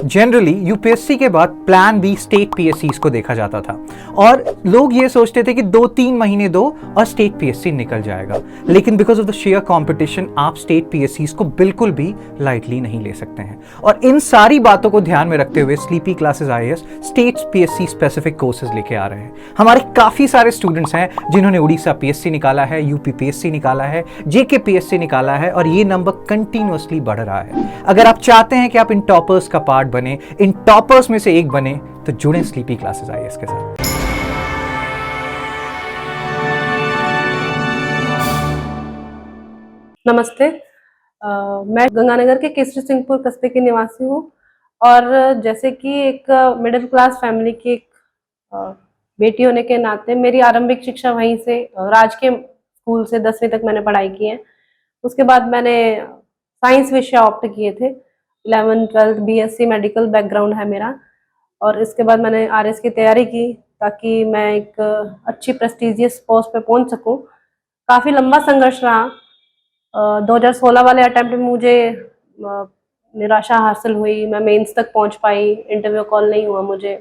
Generally UPSC के बाद plan B state पीएससीज को देखा जाता था और लोग ये सोचते थे कि 2-3 महीने दो और स्टेट पीएससी निकल जाएगा। लेकिन because of the share competition आप स्टेट पीएससीज को बिल्कुल भी लाइटली नहीं ले सकते हैं। और इन सारी बातों को ध्यान में रखते हुए sleepy classes IAS state PSC specific courses लेके आ रहे हैं। हमारे काफी सारे स्टूडेंट्स हैं जिन्होंने उड़ीसा पीएससी निकाला है, यूपी पीएससी निकाला है, जेके पीएससी निकाला है और ये नंबर कंटिन्यूअसली बढ़ रहा है। अगर आप चाहते हैं कि आप इन टॉपर्स का पार्ट बने, इन टॉपर्स में से एक बने, तो जुड़े स्लीपी क्लासेस आईएएस के साथ। नमस्ते। मैं गंगानगर के केसरी सिंहपुर कस्बे की निवासी हूँ और जैसे कि एक मिडिल क्लास फैमिली की एक बेटी होने के नाते मेरी आरंभिक शिक्षा वहीं से राजकीय स्कूल से 10वीं तक मैंने पढ़ाई की है। उसके बाद मैंने साइंस विषय ऑप्ट किए थे। 11th 12th BSc medical background है मेरा और इसके बाद मैंने आरएस की तैयारी की ताकि मैं एक अच्छी प्रेस्टिजियस पोस्ट पे पहुंच सकूं। काफ़ी लंबा संघर्ष रहा। 2016 वाले अटेम्प्ट में मुझे निराशा हासिल हुई। मैं मेंस तक पहुंच पाई, इंटरव्यू कॉल नहीं हुआ मुझे।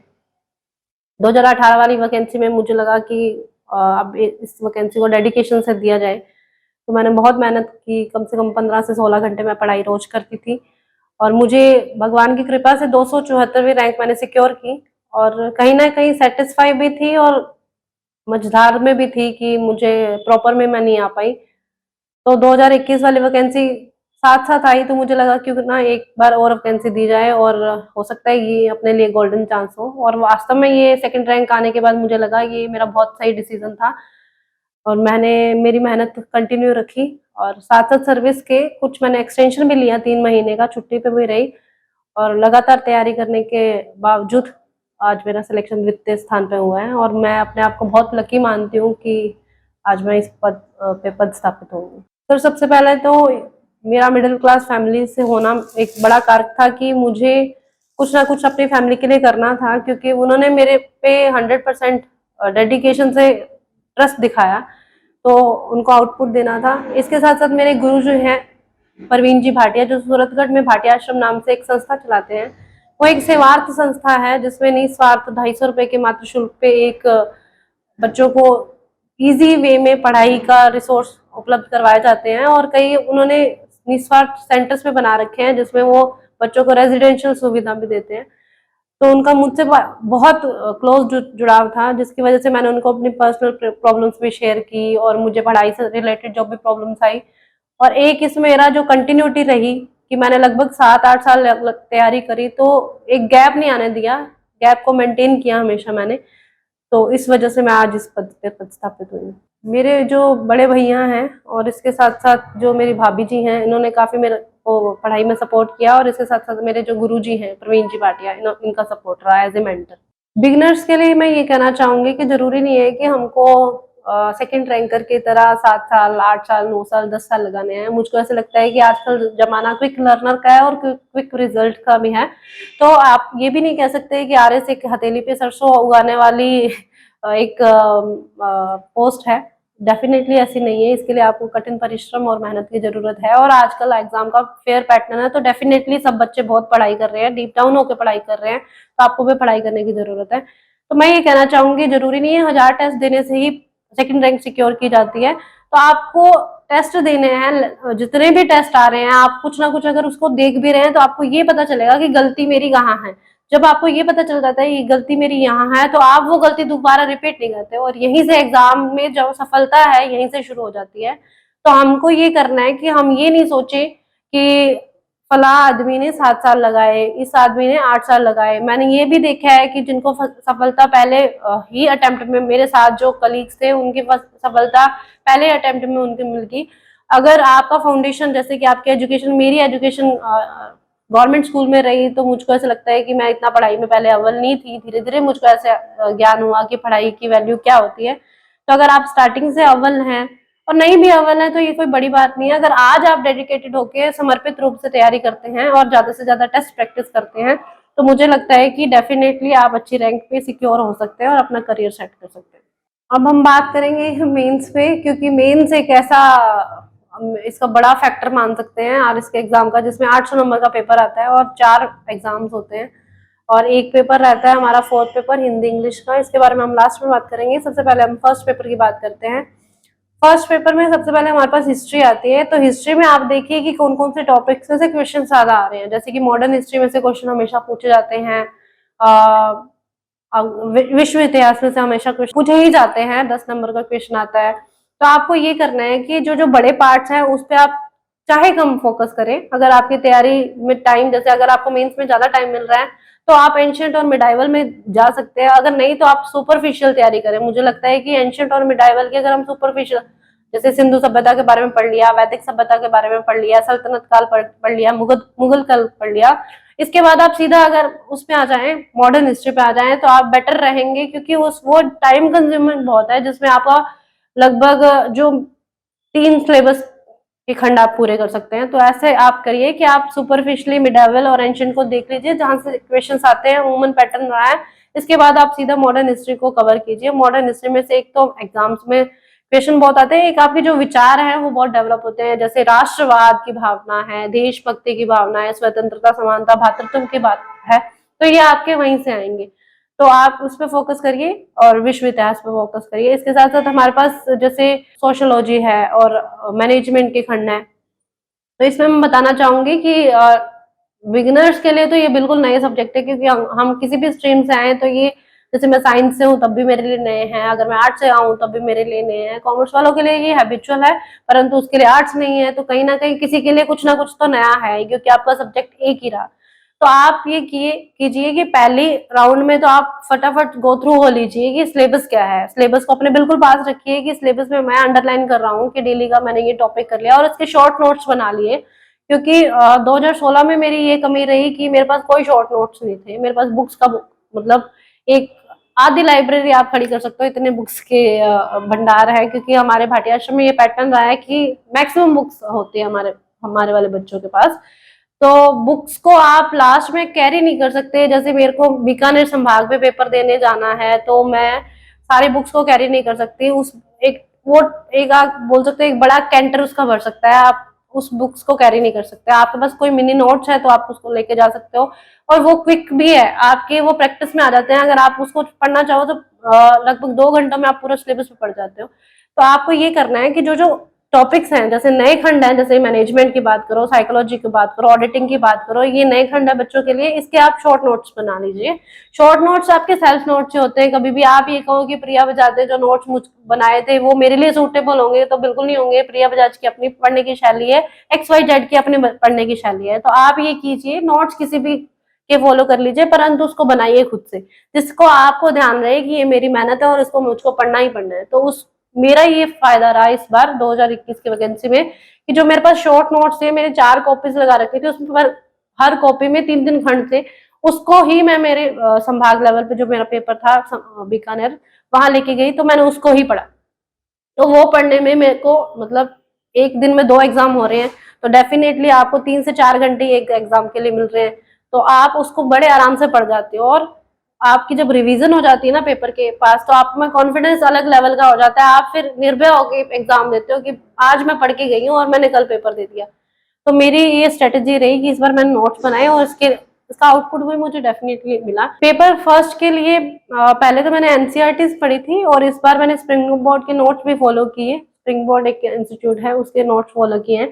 2018 वाली वैकेंसी में मुझे लगा कि अब इस वैकेंसी को डेडिकेशन से दिया जाए, तो मैंने बहुत मेहनत की। कम से कम 15 से 16 घंटे मैं पढ़ाई रोज करती थी और मुझे भगवान की कृपा से 274वीं रैंक मैंने सिक्योर की और कहीं ना कहीं सेटिस्फाई भी थी और मझधार में भी थी कि मुझे प्रॉपर में मैं नहीं आ पाई। तो 2021 वाली वैकेंसी साथ साथ आई तो मुझे लगा क्यों ना एक बार और वैकेंसी दी जाए और हो सकता है ये अपने लिए गोल्डन चांस हो। और वास्तव में ये सेकंड रैंक आने के बाद मुझे लगा ये मेरा बहुत सही डिसीजन था और मैंने मेरी मेहनत कंटिन्यू रखी और साथ साथ सर्विस के कुछ मैंने एक्सटेंशन भी लिया, 3 महीने का छुट्टी पे भी रही और लगातार तैयारी करने के बावजूद आज मेरा सिलेक्शन द्वितीय स्थान पे हुआ है और मैं अपने आप को बहुत लकी मानती हूँ कि आज मैं इस पद पे पद स्थापित होंगी। तो सबसे पहले तो मेरा मिडिल क्लास फैमिली से होना एक बड़ा कारक था कि मुझे कुछ ना कुछ अपनी फैमिली के लिए करना था, क्योंकि उन्होंने मेरे पे 100% डेडिकेशन से ट्रस्ट दिखाया, तो उनको आउटपुट देना था। इसके साथ साथ मेरे गुरु जो हैं परवीन जी भाटिया, जो सूरतगढ़ में भाटिया आश्रम नाम से एक संस्था चलाते हैं, वो एक सेवार्थ संस्था है जिसमें निस्वार्थ 250 रुपए के मात्र शुल्क पे एक बच्चों को इजी वे में पढ़ाई का रिसोर्स उपलब्ध करवाए जाते हैं और कई उन्होंने निस्वार्थ सेंटर्स पे बना रखे हैं जिसमें वो बच्चों को रेजिडेंशियल सुविधा भी देते हैं। तो उनका मुझसे बहुत क्लोज जुड़ाव था, जिसकी वजह से मैंने उनको अपनी पर्सनल प्रॉब्लम्स भी शेयर की और मुझे पढ़ाई से रिलेटेड जो भी प्रॉब्लम्स आई। और एक इसमें मेरा जो कंटिन्यूटी रही कि मैंने लगभग 7-8 साल तैयारी करी, तो एक गैप नहीं आने दिया, गैप को मेंटेन किया हमेशा मैंने। तो इस वजह से मैं आज इस पद पे पदस्थापित हुई। मेरे जो बड़े भैया हैं और इसके साथ साथ जो मेरी भाभी जी हैं, इन्होंने काफ़ी मेरे को पढ़ाई में सपोर्ट किया और इसके साथ साथ मेरे जो गुरु जी हैं प्रवीण जी भाटिया, इनका सपोर्ट रहा एज ए मेंटर। बिगनर्स के लिए मैं ये कहना चाहूँगी कि ज़रूरी नहीं है कि हमको सेकंड रैंकर की तरह 7 साल, 8 साल, 9 साल, 10 साल लगाने हैं। मुझको ऐसा लगता है कि आजकल ज़माना क्विक लर्नर का है और क्विक रिजल्ट का भी है। तो आप ये भी नहीं कह सकते कि आरएस एक हथेली पे सरसों उगाने वाली एक पोस्ट है। डेफिनेटली ऐसी नहीं है। इसके लिए आपको कठिन परिश्रम और मेहनत की जरूरत है और आजकल एग्जाम का फेयर पैटर्न है, तो डेफिनेटली सब बच्चे बहुत पढ़ाई कर रहे हैं, डीप डाउन होकर पढ़ाई कर रहे हैं, तो आपको भी पढ़ाई करने की जरूरत है। तो मैं ये कहना चाहूंगी, जरूरी नहीं है 1000 टेस्ट देने से ही सेकंड रैंक सिक्योर की जाती है। तो आपको टेस्ट देने हैं, जितने भी टेस्ट आ रहे हैं, आप कुछ ना कुछ अगर उसको देख भी रहे हैं तो आपको ये पता चलेगा कि गलती मेरी कहाँ है। जब आपको ये पता चल जाता है ये गलती मेरी यहाँ है, तो आप वो गलती दोबारा रिपीट नहीं करते और यहीं से एग्जाम में जो सफलता है यहीं से शुरू हो जाती है। तो हमको ये करना है कि हम ये नहीं सोचे कि फला आदमी ने 7 साल लगाए, इस आदमी ने 8 साल लगाए। मैंने ये भी देखा है कि जिनको सफलता पहले ही अटेम्प्ट में, मेरे साथ जो कलीग्स थे उनकी सफलता पहले अटेम्प्ट में उनकी मिल गई। अगर आपका फाउंडेशन, जैसे कि आपकी एजुकेशन, मेरी एजुकेशन गवर्नमेंट स्कूल में रही, तो मुझको ऐसा लगता है कि मैं इतना पढ़ाई में पहले अव्वल नहीं थी। धीरे धीरे मुझको ऐसे ज्ञान हुआ कि पढ़ाई की वैल्यू क्या होती है। तो अगर आप स्टार्टिंग से अव्वल हैं और नहीं भी अव्वल है तो ये कोई बड़ी बात नहीं है। अगर आज आप डेडिकेटेड होकर समर्पित रूप से तैयारी करते हैं और ज्यादा से ज्यादा टेस्ट प्रैक्टिस करते हैं, तो मुझे लगता है कि डेफिनेटली आप अच्छी रैंक पे सिक्योर हो सकते हैं और अपना करियर सेट कर सकते हैं। अब हम बात करेंगे मेंस पे, क्योंकि मेंस एक ऐसा इसका बड़ा फैक्टर मान सकते हैं आरएस के एग्जाम का, जिसमें 800 नंबर का पेपर आता है और 4 एग्जाम्स होते हैं और एक पेपर रहता है हमारा 4th पेपर हिंदी इंग्लिश का। इसके बारे में हम लास्ट में बात करेंगे। सबसे पहले हम फर्स्ट पेपर की बात करते हैं। फर्स्ट पेपर में सबसे पहले हमारे पास हिस्ट्री आती है। तो हिस्ट्री में आप देखिए कि कौन कौन से टॉपिक्स में से क्वेश्चन ज्यादा आ रहे हैं। जैसे कि मॉडर्न हिस्ट्री में से क्वेश्चन हमेशा पूछे जाते हैं, विश्व इतिहास में से हमेशा क्वेश्चन पूछे ही जाते हैं, 10 नंबर का क्वेश्चन आता है। तो आपको ये करना है कि जो जो बड़े पार्ट्स हैं उस पर आप चाहे कम फोकस करें। अगर आपकी तैयारी में टाइम, जैसे अगर आपको मेंस में ज्यादा टाइम मिल रहा है तो आप एंशिएंट और मिडाइवल में जा सकते हैं, अगर नहीं तो आप सुपरफिशियल तैयारी करें। मुझे लगता है कि एंशिएंट और मिडाइवल की अगर हम सुपरफिशियल, जैसे सिंधु सभ्यता के बारे में पढ़ लिया, वैदिक सभ्यता के बारे में पढ़ लिया, सल्तनत काल पढ़ लिया, मुगल काल पढ़ लिया, इसके बाद आप सीधा अगर उसमें आ जाएं, मॉडर्न हिस्ट्री पे आ जाएं, तो आप बेटर रहेंगे। क्योंकि वो टाइम कंज्यूमिंग बहुत है, जिसमें आपका लगभग जो 3 सिलेबस के खंड आप पूरे कर सकते हैं। तो ऐसे आप करिए कि आप सुपरफिशियली मिडाइवल और एंशिएंट को देख लीजिए, जहां से क्वेश्चंस आते हैं, वुमन पैटर्न रहा है। इसके बाद आप सीधा मॉडर्न हिस्ट्री को कवर कीजिए। मॉडर्न हिस्ट्री में से एक तो एग्जाम्स में क्वेश्चन बहुत आते हैं, एक आपके जो विचार हैं वो बहुत डेवलप होते हैं। जैसे राष्ट्रवाद की भावना है, देशभक्ति की भावना है, स्वतंत्रता, समानता, भातृत्व की बात है, तो ये आपके वहीं से आएंगे। तो आप उस पर फोकस करिए और विश्व इतिहास पे फोकस करिए। इसके साथ साथ हमारे पास जैसे सोशियोलॉजी है और मैनेजमेंट के खंड है। तो इसमें मैं बताना चाहूंगी कि बिगिनर्स के लिए तो ये बिल्कुल नए सब्जेक्ट है, क्योंकि हम किसी भी स्ट्रीम से आए तो ये, जैसे मैं साइंस से हूँ तब भी मेरे लिए नए हैं, अगर मैं आर्ट्स से आऊँ तब भी मेरे लिए नए हैं। कॉमर्स वालों के लिए ये हैबिचुअल है, परंतु उसके लिए आर्ट्स नहीं है, तो कहीं ना कहीं किसी के लिए कुछ ना कुछ तो नया है, क्योंकि आपका सब्जेक्ट एक ही रहा। तो आप ये कीजिए कि पहली राउंड में तो आप फटाफट गो थ्रू हो लीजिए कि सिलेबस क्या है। सिलेबस को अपने बिल्कुल पास रखिए कि सिलेबस में मैं अंडरलाइन कर रहा हूँ कि डेली का मैंने ये टॉपिक कर लिया, और इसके शॉर्ट नोट्स बना लिए। क्योंकि 2016 में मेरी ये कमी रही कि मेरे पास कोई शॉर्ट नोट्स नहीं थे। मेरे पास बुक्स का मतलब एक आधी लाइब्रेरी आप खड़ी कर सकते हो, इतने बुक्स के भंडार है। क्योंकि हमारे भाटिया आश्रम में ये पैटर्न रहा है कि मैक्सिमम बुक्स होती है हमारे वाले बच्चों के पास। तो बुक्स को आप लास्ट में कैरी नहीं कर सकते। जैसे मेरे को बीकानेर संभाग में पेपर देने जाना है तो मैं सारी बुक्स को कैरी नहीं कर सकती। एक आप बोल सकते हैं एक बड़ा कैंटर उसका भर सकता है, आप उस बुक्स को कैरी नहीं कर सकते। आपके पास कोई मिनी नोट्स है तो आप उसको लेके जा सकते हो, और वो क्विक भी है, आपके वो प्रैक्टिस में आ जाते हैं। अगर आप उसको पढ़ना चाहो तो लगभग 2 घंटों में आप पूरा सिलेबस पे पढ़ जाते हो। तो आपको ये करना है कि जो जो टॉपिक्स हैं, जैसे नए खंड हैं, जैसे मैनेजमेंट की बात करो, साइकोलॉजी की बात करो, ऑडिटिंग की बात करो, ये नए खंड है बच्चों के लिए, इसके आप शॉर्ट नोट्स बना लीजिए। शॉर्ट नोट्स आपके सेल्फ नोट्स होते हैं। कभी भी आप ये कहो कि प्रिया बजाज जो नोट्स मुझ बनाए थे वो मेरे लिए सूटेबल होंगे, तो बिल्कुल नहीं होंगे। प्रिया बजाज की अपनी पढ़ने की शैली है, XYZ की अपनी पढ़ने की शैली है। तो आप ये कीजिए, नोट्स किसी भी के फॉलो कर लीजिए, परंतु उसको बनाइए खुद से, जिसको आपको ध्यान रहे कि ये मेरी मेहनत है और इसको मुझको पढ़ना ही पढ़ना है। तो उस मेरा ये फायदा रहा इस बार 2021 की वैकेंसी में कि जो मेरे पास शॉर्ट नोट्स थे, मेरे 4 कॉपीज लगा रखे थे, उसमें हर कॉपी में 3-3 खंड थे। उसको ही मैं मेरे संभाग लेवल पे जो मेरा पेपर था बीकानेर, वहां लेके गई, तो मैंने उसको ही पढ़ा। तो वो पढ़ने में मेरे को मतलब एक दिन में 2 एग्जाम हो रहे हैं, तो डेफिनेटली आपको 3 से 4 घंटे एक एग्जाम के लिए मिल रहे हैं, तो आप उसको बड़े आराम से पढ़ जाते हो। और आपकी जब रिवीजन हो जाती है ना पेपर के पास, तो आप में कॉन्फिडेंस अलग लेवल का हो जाता है। आप फिर निर्भय होकर एग्जाम देते हो कि आज मैं पढ़ के गई हूँ और मैंने कल पेपर दे दिया। तो मेरी ये स्ट्रेटेजी रही कि इस बार मैंने नोट्स बनाए और इसका आउटपुट भी मुझे डेफिनेटली मिला। पेपर फर्स्ट के लिए पहले तो मैंने एनसीईआरटी पढ़ी थी, और इस बार मैंने स्प्रिंग बोर्ड के नोट्स भी फॉलो किए। स्प्रिंग बोर्ड एक इंस्टीट्यूट है, उसके नोट्स फॉलो किए हैं।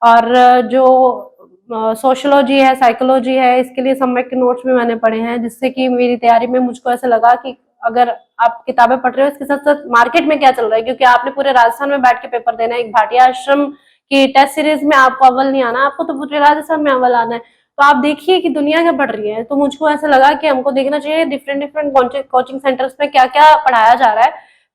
और जो सोशियोलॉजी है, साइकोलॉजी है, इसके लिए सम्यक के नोट्स भी मैंने पढ़े हैं, जिससे कि मेरी तैयारी में मुझको ऐसा लगा कि अगर आप किताबें पढ़ रहे हो, इसके साथ साथ मार्केट में क्या चल रहा है, क्योंकि आपने पूरे राजस्थान में बैठ के पेपर देना है। एक भाटिया आश्रम की टेस्ट सीरीज में आपको अव्वल नहीं आना, आपको तो पूरे राजस्थान में अव्वल आना है। तो आप देखिए कि दुनिया क्या पढ़ रही है। तो मुझको ऐसा लगा कि हमको देखना चाहिए डिफरेंट कोचिंग सेंटर्स में क्या क्या पढ़ाया जा रहा है।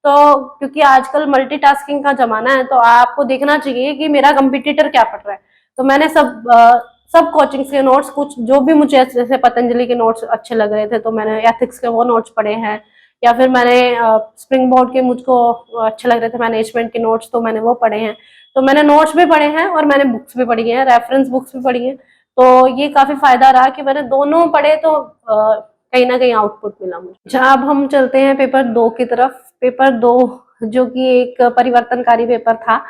तो क्योंकि आजकल मल्टीटास्किंग का जमाना है, तो आपको देखना चाहिए कि मेरा कंपटीटर क्या पढ़ रहा है। तो मैंने सब कोचिंग के नोट्स, कुछ जो भी मुझे जैसे पतंजलि के नोट्स अच्छे लग रहे थे तो मैंने एथिक्स के वो नोट्स पढ़े हैं, या फिर मैंने स्प्रिंग बोर्ड के मुझको अच्छे लग रहे थे मैनेजमेंट के नोट्स, तो मैंने वो पढ़े हैं। तो मैंने नोट्स भी पढ़े हैं और मैंने बुक्स भी पढ़ी हैं, रेफरेंस बुक्स भी पढ़ी हैं। तो ये काफी फायदा रहा कि मैंने दोनों पढ़े, तो कहीं ना कहीं आउटपुट मिला मुझे। अच्छा, अब हम चलते हैं पेपर 2 की तरफ। पेपर 2 जो कि एक परिवर्तनकारी पेपर था।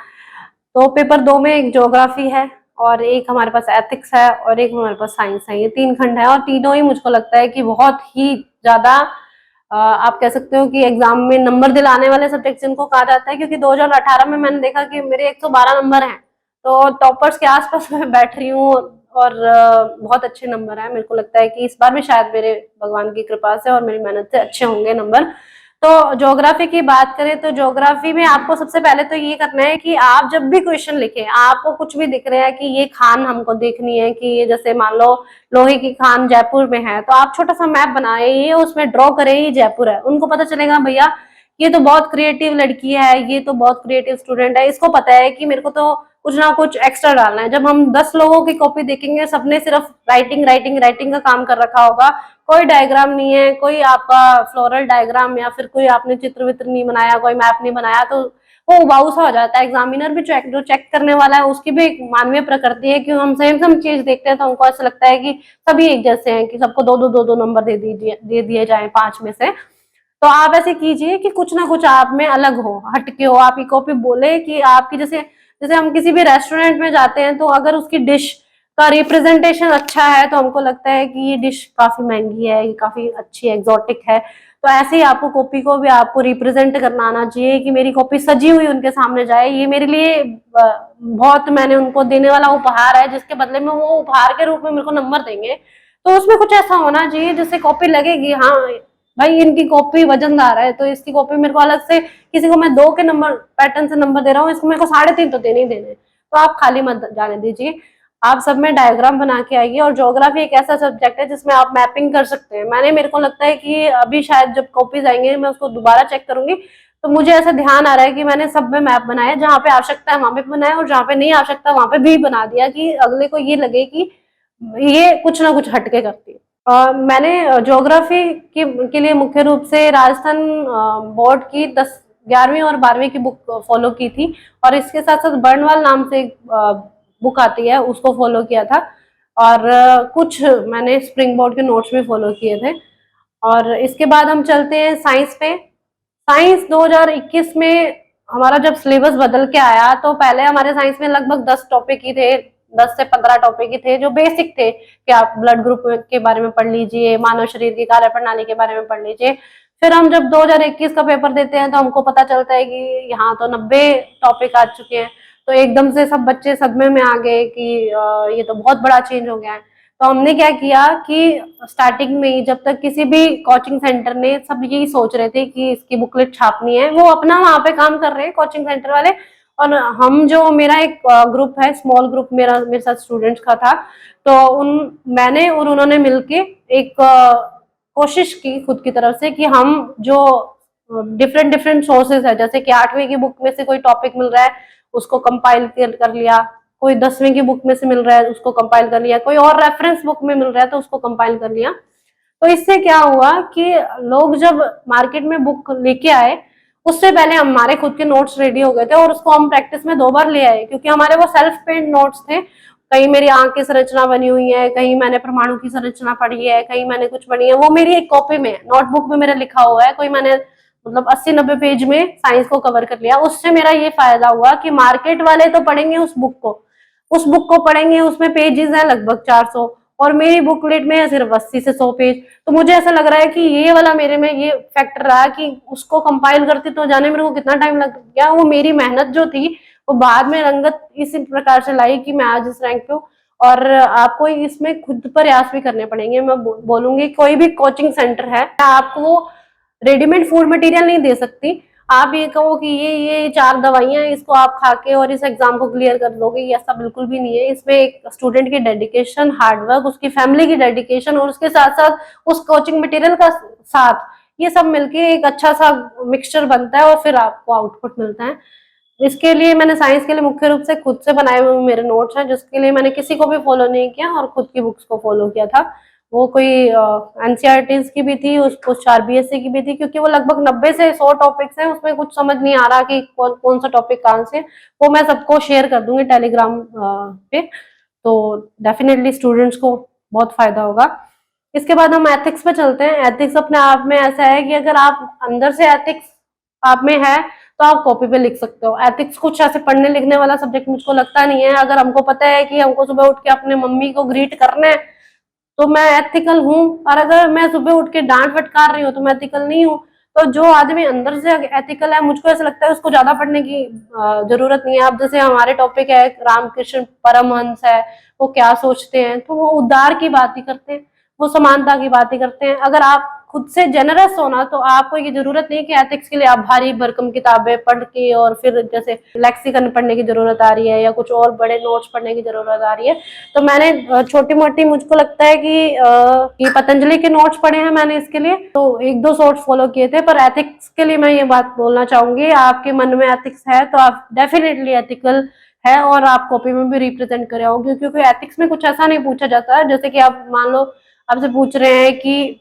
तो पेपर 2 में एक ज्योग्राफी है और एक हमारे पास एथिक्स है और एक हमारे पास साइंस है। ये 3 खंड है और तीनों ही मुझको लगता है कि बहुत ही ज्यादा आप कह सकते हो कि एग्जाम में नंबर दिलाने वाले सब्जेक्ट जिनको कहा जाता है, क्योंकि 2018 में मैंने देखा कि मेरे 112 नंबर हैं, तो टॉपर्स के आसपास मैं बैठ रही हूँ और बहुत अच्छे नंबर है। मेरे को लगता है कि इस बार भी शायद मेरे भगवान की कृपा से और मेरी मेहनत से अच्छे होंगे नंबर। तो ज्योग्राफी की बात करें तो ज्योग्राफी में आपको सबसे पहले तो ये करना है कि आप जब भी क्वेश्चन लिखें, आपको कुछ भी दिख रहा है कि ये खान हमको देखनी है, कि ये जैसे मान लो लोहे की खान जयपुर में है, तो आप छोटा सा मैप बनाए, ये उसमें ड्रॉ करें ये जयपुर है। उनको पता चलेगा भैया ये तो बहुत क्रिएटिव लड़की है, ये तो बहुत क्रिएटिव स्टूडेंट है, इसको पता है कि मेरे को तो कुछ ना कुछ एक्स्ट्रा डालना है। जब हम 10 लोगों की कॉपी देखेंगे, सबने सिर्फ राइटिंग राइटिंग राइटिंग का काम कर रखा होगा, कोई डायग्राम नहीं है, कोई आपका फ्लोरल डायग्राम या फिर कोई आपने चित्र वित्र नहीं बनाया, कोई मैप नहीं बनाया, तो वो उबाऊ सा हो जाता है। एग्जामिनर भी जो चेक करने वाला है उसकी भी एक मानवीय प्रकृति है कि हम सेम चीज देखते हैं तो हमको ऐसा लगता है कि सभी एक जैसे हैं, कि सबको दो नंबर दे दिए जाए 5 में से। तो आप ऐसे कीजिए कि कुछ ना कुछ आप में अलग हो, हटके हो, आपकी कॉपी बोले कि आपकी जैसे जैसे हम किसी भी रेस्टोरेंट में जाते हैं तो अगर उसकी डिश का रिप्रेजेंटेशन अच्छा है तो हमको लगता है कि ये डिश काफी महंगी है, ये काफी अच्छी एग्जॉटिक है। तो ऐसे ही आपको कॉपी को भी आपको रिप्रेजेंट करना आना चाहिए कि मेरी कॉपी सजी हुई उनके सामने जाए, ये मेरे लिए बहुत मैंने उनको देने वाला उपहार है, जिसके बदले में वो उपहार के रूप में मेरे को नंबर देंगे। तो उसमें कुछ ऐसा होना चाहिए जिससे कॉपी लगेगी हाँ भाई इनकी कॉपी वजनदार है, तो इसकी कॉपी मेरे को अलग से, किसी को मैं 2 के नंबर पैटर्न से नंबर दे रहा हूँ, इसको मेरे को 3.5 तो देने ही देने। तो आप खाली मत जाने दीजिए, आप सब में डायग्राम बना के आइए। और ज्योग्राफी एक ऐसा सब्जेक्ट है जिसमें आप मैपिंग कर सकते हैं। मेरे को लगता है कि अभी शायद जब कॉपीज आएंगे मैं उसको दोबारा चेक करूंगी, तो मुझे ऐसा ध्यान आ रहा है कि मैंने सब में मैप बनाया, जहाँ पे आवश्यकता है वहां पे बनाया और जहाँ पे नहीं आवश्यकता वहां पे भी बना दिया, कि अगले को ये लगे कि ये कुछ ना कुछ हटके करती है। मैंने ज्योग्राफी के लिए मुख्य रूप से राजस्थान बोर्ड की 11वीं और 12वीं की बुक फॉलो की थी, और इसके साथ साथ बर्नवाल नाम से एक बुक आती है उसको फॉलो किया था, और कुछ मैंने स्प्रिंग बोर्ड के नोट्स भी फॉलो किए थे। और इसके बाद हम चलते हैं साइंस पे। साइंस 2021 में हमारा जब सिलेबस बदल के आया तो पहले हमारे साइंस में लगभग 10 टॉपिक ही थे, 10 से 15 टॉपिक ही थे जो बेसिक थे, कि आप ब्लड ग्रुप के बारे में पढ़ लीजिए, मानव शरीर की कार्य प्रणाली के बारे में पढ़ लीजिए। फिर हम जब 2021 का पेपर देते हैं तो हमको पता चलता है कि यहाँ तो 90 टॉपिक आ चुके हैं, तो एकदम से सब बच्चे सदमे में आ गए कि ये तो बहुत बड़ा चेंज हो गया है। तो हमने क्या किया कि स्टार्टिंग में ही, जब तक किसी भी कोचिंग सेंटर ने, सब यही सोच रहे थे कि इसकी बुकलेट छापनी है, वो अपना वहां पे काम कर रहे हैं कोचिंग सेंटर वाले, और हम जो मेरा एक ग्रुप है, स्मॉल ग्रुप मेरे साथ स्टूडेंट्स का था, तो मैंने और उन्होंने मिलके एक कोशिश की खुद की तरफ से कि हम जो डिफरेंट डिफरेंट सोर्सेज है, जैसे कि 8वीं की बुक में से कोई टॉपिक मिल रहा है उसको कंपाइल कर लिया, कोई 10वीं की बुक में से मिल रहा है उसको कंपाइल कर लिया, कोई और रेफरेंस बुक में मिल रहा है तो उसको कंपाइल कर लिया। तो इससे क्या हुआ कि लोग जब मार्केट में बुक लेके आए उससे पहले हमारे खुद के नोट्स रेडी हो गए थे, और उसको हम प्रैक्टिस में 2 बार ले आए, क्योंकि हमारे वो सेल्फ पेड नोट्स थे। कहीं मेरी आंख की संरचना बनी हुई है, कहीं मैंने परमाणु की संरचना पढ़ी है, कहीं मैंने कुछ पढ़ी है, वो मेरी एक कॉपी में नोटबुक में मेरा लिखा हुआ है, कोई मैंने मतलब 80-90 पेज में साइंस को कवर कर लिया। उससे मेरा ये फायदा हुआ कि मार्केट वाले तो पढ़ेंगे उस बुक को पढ़ेंगे, उसमें पेजेस है लगभग 400, और मेरी बुकलेट में है सिर्फ 80 से 100 पेज। तो मुझे ऐसा लग रहा है कि ये वाला मेरे में ये फैक्टर रहा कि उसको कंपाइल करती तो जाने मेरे को कितना टाइम लग गया, वो मेरी मेहनत जो थी वो बाद में रंगत इसी प्रकार से लाई कि मैं आज इस रैंक पे हूँ। और आपको इसमें खुद प्रयास भी करने पड़ेंगे। मैं बोलूंगी कोई भी कोचिंग सेंटर है, आपको वो रेडीमेड फूड मटेरियल नहीं दे सकती। आप ये कहो कि ये 4 दवाइयां इसको आप खा के और इस एग्जाम को क्लियर कर लोगे, ये ऐसा बिल्कुल भी नहीं है। इसमें एक स्टूडेंट की डेडिकेशन, हार्डवर्क, उसकी फैमिली की डेडिकेशन और उसके साथ साथ उस कोचिंग मटेरियल का साथ, ये सब मिलके एक अच्छा सा मिक्सचर बनता है और फिर आपको आउटपुट मिलता है। इसके लिए मैंने साइंस के लिए मुख्य रूप से खुद से बनाए हुए मेरे नोट्स हैं, जिसके लिए मैंने किसी को भी फॉलो नहीं किया और खुद की बुक्स को फॉलो किया था। वो कोई एनसीईआरटीज की भी थी, उसको CBSE की भी थी, क्योंकि वो लगभग 90 से 100 टॉपिक्स हैं, उसमें कुछ समझ नहीं आ रहा कि कौन सा टॉपिक कहाँ से। वो मैं सबको शेयर कर दूंगी टेलीग्राम पे, तो डेफिनेटली स्टूडेंट्स को बहुत फायदा होगा। इसके बाद हम एथिक्स पे चलते हैं। एथिक्स अपने आप में ऐसा है कि अगर आप अंदर से एथिक्स आप में है तो आप कॉपी पे लिख सकते हो। एथिक्स कुछ ऐसे पढ़ने लिखने वाला सब्जेक्ट मुझको लगता नहीं है। अगर हमको पता है कि हमको सुबह उठ के अपने मम्मी को ग्रीट करना है तो मैं एथिकल हूँ, और अगर मैं सुबह उठ के डांट फटकार रही हूँ तो मैं एथिकल नहीं हूँ। तो जो आदमी अंदर से एथिकल है, मुझको ऐसा लगता है उसको ज्यादा पढ़ने की जरूरत नहीं है। अब जैसे हमारे टॉपिक है रामकृष्ण परमहंस है, वो क्या सोचते हैं, तो वो उद्धार की बात ही करते हैं, वो समानता की बात ही करते हैं। अगर आप खुद से जेनरस होना तो आपको ये जरूरत नहीं कि एथिक्स के लिए आप भारी भरकम किताबें पढ़ के और फिर जैसे लेक्सिकन पढ़ने की जरूरत आ रही है या कुछ और बड़े नोट्स पढ़ने की जरूरत आ रही है। तो मैंने छोटी मोटी, मुझको लगता है कि पतंजलि के नोट्स पढ़े हैं मैंने इसके लिए, तो एक दो सोर्स फॉलो किए थे। पर एथिक्स के लिए मैं ये बात बोलना चाहूंगी, आपके मन में एथिक्स है तो आप डेफिनेटली एथिकल है और आप कॉपी में भी रिप्रेजेंट कर आओगे, क्योंकि एथिक्स में कुछ ऐसा नहीं पूछा जाता है। जैसे कि आप मान लो आपसे पूछ रहे हैं कि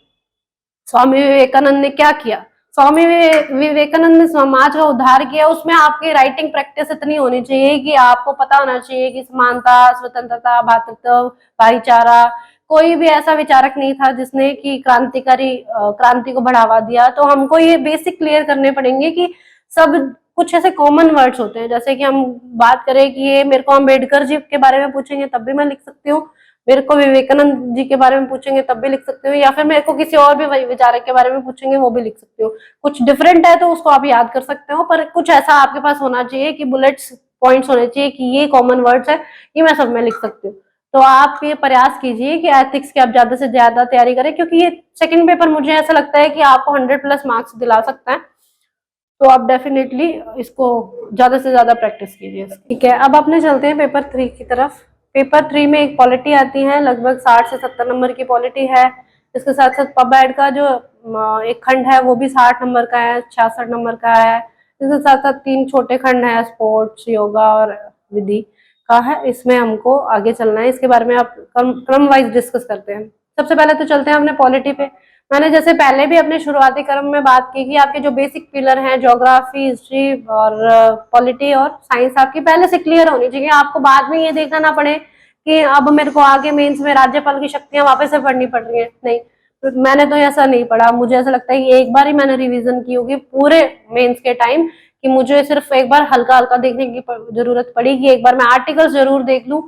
स्वामी विवेकानंद ने क्या किया। स्वामी विवेकानंद ने समाज का उद्धार किया, उसमें आपकी राइटिंग प्रैक्टिस इतनी होनी चाहिए कि आपको पता होना चाहिए कि समानता, स्वतंत्रता, भातृत्व, भाईचारा, कोई भी ऐसा विचारक नहीं था जिसने कि क्रांति को बढ़ावा दिया। तो हमको ये बेसिक क्लियर करने पड़ेंगे कि सब कुछ ऐसे कॉमन वर्ड्स होते हैं। जैसे कि हम बात करें कि ये मेरे को अम्बेडकर जी के बारे में पूछेंगे तब भी मैं लिख सकती हूँ, मेरे को विवेकानंद जी के बारे में पूछेंगे तब भी लिख सकते हो, या फिर मेरे को किसी और भी विचारक के बारे में पूछेंगे वो भी लिख सकते हो। कुछ डिफरेंट है तो उसको आप याद कर सकते हो, पर कुछ ऐसा आपके पास होना चाहिए कि बुलेट्स पॉइंट्स होने चाहिए कि ये कॉमन वर्ड्स है, ये मैं सब में लिख सकती हूँ। तो आप ये प्रयास कीजिए कि एथिक्स की आप ज्यादा से ज्यादा तैयारी करें, क्योंकि ये सेकंड पेपर मुझे ऐसा लगता है कि आपको 100+ मार्क्स दिला सकता है। तो आप डेफिनेटली इसको ज्यादा से ज्यादा प्रैक्टिस कीजिए। ठीक है, अब अपने चलते हैं पेपर 3 की तरफ। पेपर 3 में एक पॉलिटी आती है, लगभग 60 से 70 नंबर की पॉलिटी है। इसके साथ साथ पब एड का जो एक खंड है वो भी 60 नंबर का है, 66 नंबर का है। इसके साथ साथ 3 छोटे खंड है, स्पोर्ट्स, योगा और विधि का है। इसमें हमको आगे चलना है, इसके बारे में आप क्रम वाइज डिस्कस करते हैं। सबसे पहले तो चलते हैं अपने पॉलिटी पे। मैंने जैसे पहले भी अपने शुरुआती क्रम में बात की कि आपके जो बेसिक पिलर हैं, ज्योग्राफी, हिस्ट्री और पॉलिटी और साइंस, आपकी पहले से क्लियर होनी चाहिए। आपको बाद में ये देखना ना पड़े कि अब मेरे को आगे मेंस में राज्यपाल की शक्तियां वापस से पढ़नी पड़ रही है। नहीं, मैंने तो ऐसा नहीं पढ़ा। मुझे ऐसा लगता है कि एक बार ही मैंने रिवीजन की होगी पूरे मेंस के टाइम, कि मुझे सिर्फ एक बार हल्का हल्का देखने की जरूरत पड़ी कि एक बार मैं आर्टिकल्स जरूर देख लूं।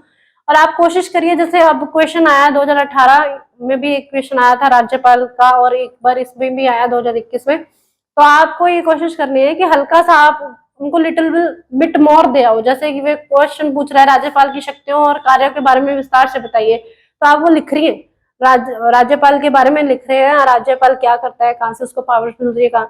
और आप कोशिश करिए, जैसे अब क्वेश्चन आया 2018 में भी एक क्वेश्चन आया था राज्यपाल का, और एक बार इसमें भी आया 2021 में। तो आपको ये कोशिश करनी है कि हल्का सा आप उनको लिटिल बिट मोर दे आओ। जैसे कि वे क्वेश्चन पूछ रहा है राज्यपाल की शक्तियों और कार्यों के बारे में विस्तार से बताइए, तो आप वो लिख रही है, राज्यपाल के बारे में लिख रहे हैं, राज्यपाल क्या करता है, कहाँ से उसको पावर्स मिल रही है,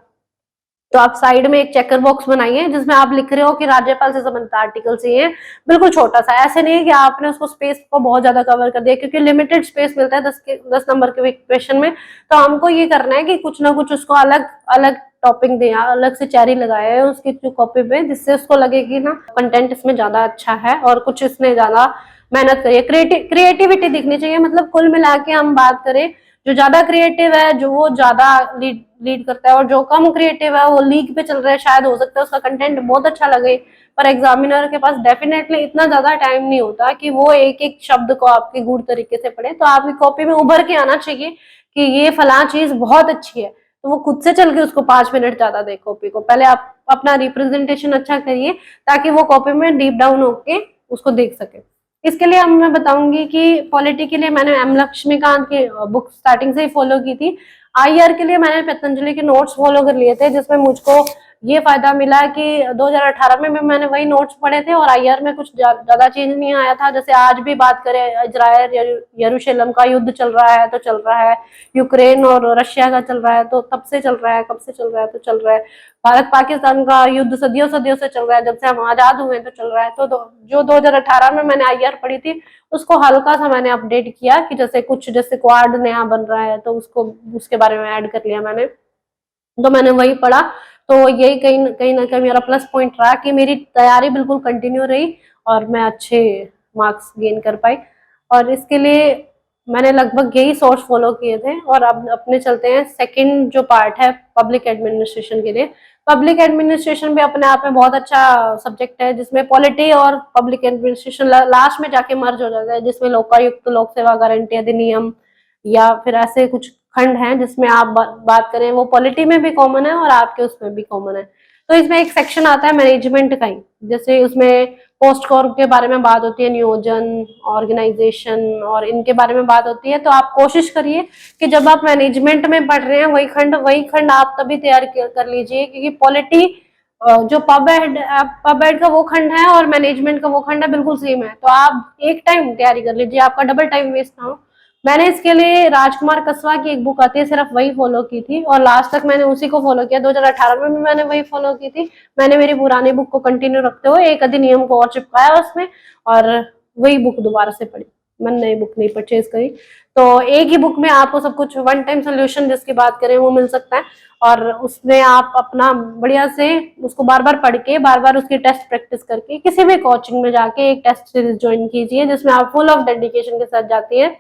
तो आप साइड में एक चेकर बॉक्स बनाइए जिसमें आप लिख रहे हो कि राज्यपाल से संबंधित आर्टिकल चाहिए। बिल्कुल छोटा सा, ऐसे नहीं कि आपने उसको स्पेस को बहुत ज्यादा कवर कर दिया, क्योंकि लिमिटेड स्पेस मिलता है 10 नंबर के क्वेश्चन में। तो हमको ये करना है कि कुछ ना कुछ उसको अलग अलग टॉपिक दें, अलग से चेरी लगाए उसकी कॉपी पे, जिससे उसको लगे कि ना कंटेंट इसमें ज्यादा अच्छा है और कुछ इसने ज्यादा मेहनत करी है। क्रिएटिविटी दिखनी चाहिए। मतलब कुल मिला के हम बात करें, जो ज्यादा क्रिएटिव है जो वो ज्यादा लीड करता है, और जो कम क्रिएटिव है वो लीग पे चल रहा है, शायद हो सकता है उसका कंटेंट बहुत अच्छा लगे, पर एग्जामिनर के पास डेफिनेटली इतना ज्यादा टाइम नहीं होता कि वो एक एक शब्द को आपके गुड़ तरीके से पढ़े। तो आपकी कॉपी में उभर के आना चाहिए कि ये फलां चीज बहुत अच्छी है, तो वो खुद से चल के उसको 5 मिनट ज्यादा दे कॉपी को। पहले आप अपना रिप्रेजेंटेशन अच्छा करिए ताकि वो कॉपी में डीप डाउन होके उसको देख सके। इसके लिए मैं बताऊंगी कि पॉलिटी के लिए मैंने एम लक्ष्मीकांत की बुक स्टार्टिंग से ही फॉलो की थी। आईआर के लिए मैंने पतंजलि के नोट्स फॉलो कर लिए थे, जिसमें मुझको ये फायदा मिला कि 2018 में मैंने वही नोट्स पढ़े थे और आईआर में कुछ ज्यादा चेंज नहीं आया था। जैसे आज भी बात करें, इजराइल यरूशलेम का युद्ध चल रहा है तो चल रहा है, यूक्रेन और रशिया का चल रहा है तो तब से चल रहा है, कब से चल रहा है तो चल रहा है, भारत पाकिस्तान का युद्ध सदियों सदियों से चल रहा है, जब से हम आजाद हुए तो चल रहा है। तो जो 2018 में मैंने आईआर पढ़ी थी उसको हल्का सा मैंने अपडेट किया कि जैसे क्वाड नया बन रहा है तो उसको उसके बारे में ऐड कर लिया मैंने, तो मैंने वही पढ़ा। तो यही कहीं ना कहीं मेरा प्लस पॉइंट रहा कि मेरी तैयारी बिल्कुल कंटिन्यू रही और मैं अच्छे मार्क्स गेन कर पाई। और इसके लिए मैंने लगभग यही सोर्स फॉलो किए थे। और अब अपने चलते हैं सेकंड जो पार्ट है पब्लिक एडमिनिस्ट्रेशन के लिए। पब्लिक एडमिनिस्ट्रेशन भी अपने आप में बहुत अच्छा सब्जेक्ट है, जिसमें पॉलिटी और पब्लिक एडमिनिस्ट्रेशन लास्ट में जाके मर्ज हो जाता है, जिसमें लोकायुक्त, लोक सेवा गारंटी अधिनियम या फिर ऐसे कुछ खंड हैं जिसमें आप बात करें वो पॉलिटी में भी कॉमन है और आपके उसमें भी कॉमन है। तो इसमें एक सेक्शन आता है मैनेजमेंट का ही, जैसे उसमें पोस्ट कॉर्प के बारे में बात होती है, नियोजन, ऑर्गेनाइजेशन और इनके बारे में बात होती है। तो आप कोशिश करिए कि जब आप मैनेजमेंट में पढ़ रहे हैं वही खंड आप तभी तैयार कर लीजिए, क्योंकि पॉलिटी जो पब हेड का वो खंड है और मैनेजमेंट का वो खंड है, बिल्कुल सेम है। तो आप एक टाइम तैयारी कर लीजिए, आपका डबल टाइम वेस्ट ना हो। मैंने इसके लिए राजकुमार कसवा की एक बुक आती है, सिर्फ वही फॉलो की थी और लास्ट तक मैंने उसी को फॉलो किया। 2018 में भी मैंने वही फॉलो की थी। मैंने मेरी पुरानी बुक को कंटिन्यू रखते हुए एक अधिनियम को और चिपकाया उसमें और वही बुक दोबारा से पढ़ी। मैंने नई बुक नहीं परचेज करी। तो एक ही बुक में आपको सब कुछ वन टाइम सोल्यूशन जिसकी बात करें वो मिल सकता है और उसमें आप अपना बढ़िया से उसको बार बार पढ़ के बार बार उसकी टेस्ट प्रैक्टिस करके किसी भी कोचिंग में जाके एक टेस्ट सीरीज ज्वाइन कीजिए जिसमें आप फुल ऑफ डेडिकेशन के साथ जाती है।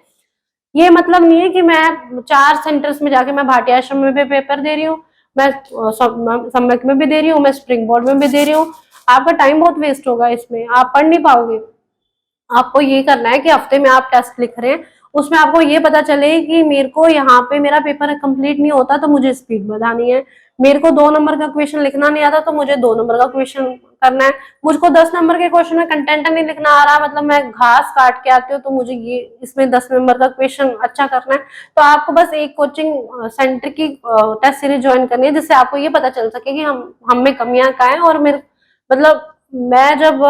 ये मतलब नहीं है कि मैं 4 सेंटर्स में जाके मैं भाटिया आश्रम में भी पेपर दे रही हूँ, मैं सम्यक में भी दे रही हूँ, मैं स्प्रिंग बोर्ड में भी दे रही हूँ। आपका टाइम बहुत वेस्ट होगा, इसमें आप पढ़ नहीं पाओगे। आपको ये करना है कि हफ्ते में आप टेस्ट लिख रहे हैं, उसमें आपको ये पता चले कि मेरे को यहाँ पे मेरा पेपर कंप्लीट नहीं होता तो मुझे स्पीड बढ़ानी है, मेरे को 2 नंबर का क्वेश्चन लिखना नहीं आता तो मुझे 2 नंबर का क्वेश्चन करना है, मुझको 10 नंबर के क्वेश्चन में कंटेंट नहीं लिखना आ रहा, मतलब मैं घास काट के आती हूँ तो मुझे ये इसमें 10 नंबर का क्वेश्चन अच्छा करना है। तो आपको बस एक कोचिंग सेंटर की टेस्ट सीरीज ज्वाइन करनी है जिससे आपको ये पता चल सके कि हम में कमियां क्या है। और मेरे मतलब मैं जब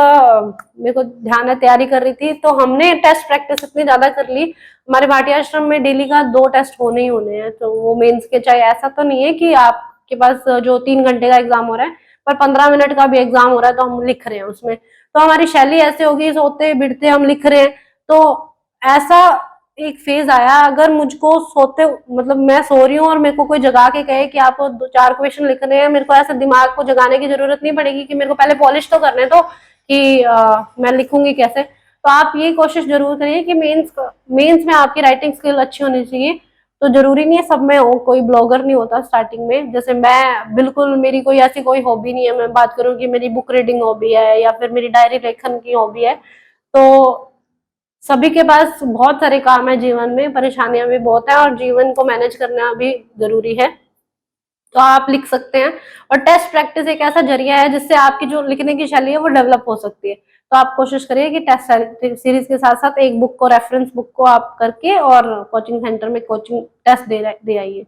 मेरे को ध्यान है तैयारी कर रही थी तो हमने टेस्ट प्रैक्टिस इतनी ज्यादा कर ली, हमारे भाटिया आश्रम में डेली का 2 टेस्ट होने ही होने हैं। तो वो मेंस के, चाहे ऐसा तो नहीं है कि आपके पास जो 3 घंटे का एग्जाम हो रहा है पर 15 मिनट का भी एग्जाम हो रहा है तो हम लिख रहे हैं उसमें। तो हमारी शैली ऐसे होगी, सोते बिड़ते हम लिख रहे हैं। तो ऐसा एक फेज आया, अगर मुझको सोते मतलब मैं सो रही हूँ और मेरे को कोई जगा के कहे कि आपको 4 क्वेश्चन लिखने हैं, मेरे को ऐसा दिमाग को जगाने की जरूरत नहीं पड़ेगी कि मेरे को पहले पॉलिश तो करने दो कि मैं लिखूंगी कैसे। तो आप ये कोशिश जरूर करिए कि मेंस में आपकी राइटिंग स्किल अच्छी होनी चाहिए। तो जरूरी नहीं है सब में हो, कोई ब्लॉगर नहीं होता स्टार्टिंग में। जैसे मैं बिल्कुल, मेरी कोई ऐसी कोई हॉबी नहीं है, मैं बात करूँ कि मेरी बुक रीडिंग हॉबी है या फिर मेरी डायरी लेखन की हॉबी है। तो सभी के पास बहुत सारे काम है जीवन में, परेशानियां भी बहुत है और जीवन को मैनेज करना भी जरूरी है। तो आप लिख सकते हैं और टेस्ट प्रैक्टिस एक ऐसा जरिया है जिससे आपकी जो लिखने की शैली है वो डेवलप हो सकती है। तो आप कोशिश करिए कि टेस्ट सीरीज के साथ साथ एक बुक को, रेफरेंस बुक को आप करके और कोचिंग सेंटर में कोचिंग टेस्ट दे आइए।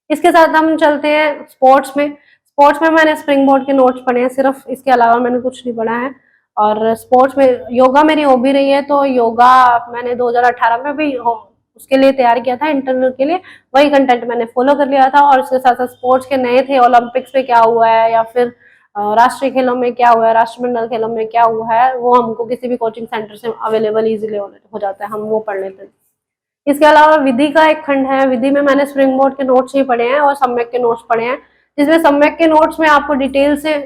इसके साथ हम चलते हैं स्पोर्ट्स में। स्पोर्ट्स में मैंने स्प्रिंग बोर्ड के नोट्स पढ़े हैं सिर्फ, इसके अलावा मैंने कुछ नहीं पढ़ा है। और स्पोर्ट्स में योगा मेरी हॉबी रही है, तो योगा मैंने 2018 में भी उसके लिए तैयार किया था इंटरव्यू के लिए, वही कंटेंट मैंने फॉलो कर लिया था। और उसके साथ साथ स्पोर्ट्स के नए थे, ओलंपिक्स में क्या हुआ है या फिर राष्ट्रीय खेलों में क्या हुआ है, राष्ट्रमंडल खेलों में क्या हुआ है, वो हमको किसी भी कोचिंग सेंटर से अवेलेबल इजीली हो जाता है, हम वो पढ़ लेते हैं। इसके अलावा विधि का एक खंड है, विधि में मैंने स्प्रिंग बोर्ड के नोट्स ही पढ़े हैं और सम्यक के नोट्स पढ़े हैं, जिसमें सम्यक के नोट्स में आपको डिटेल से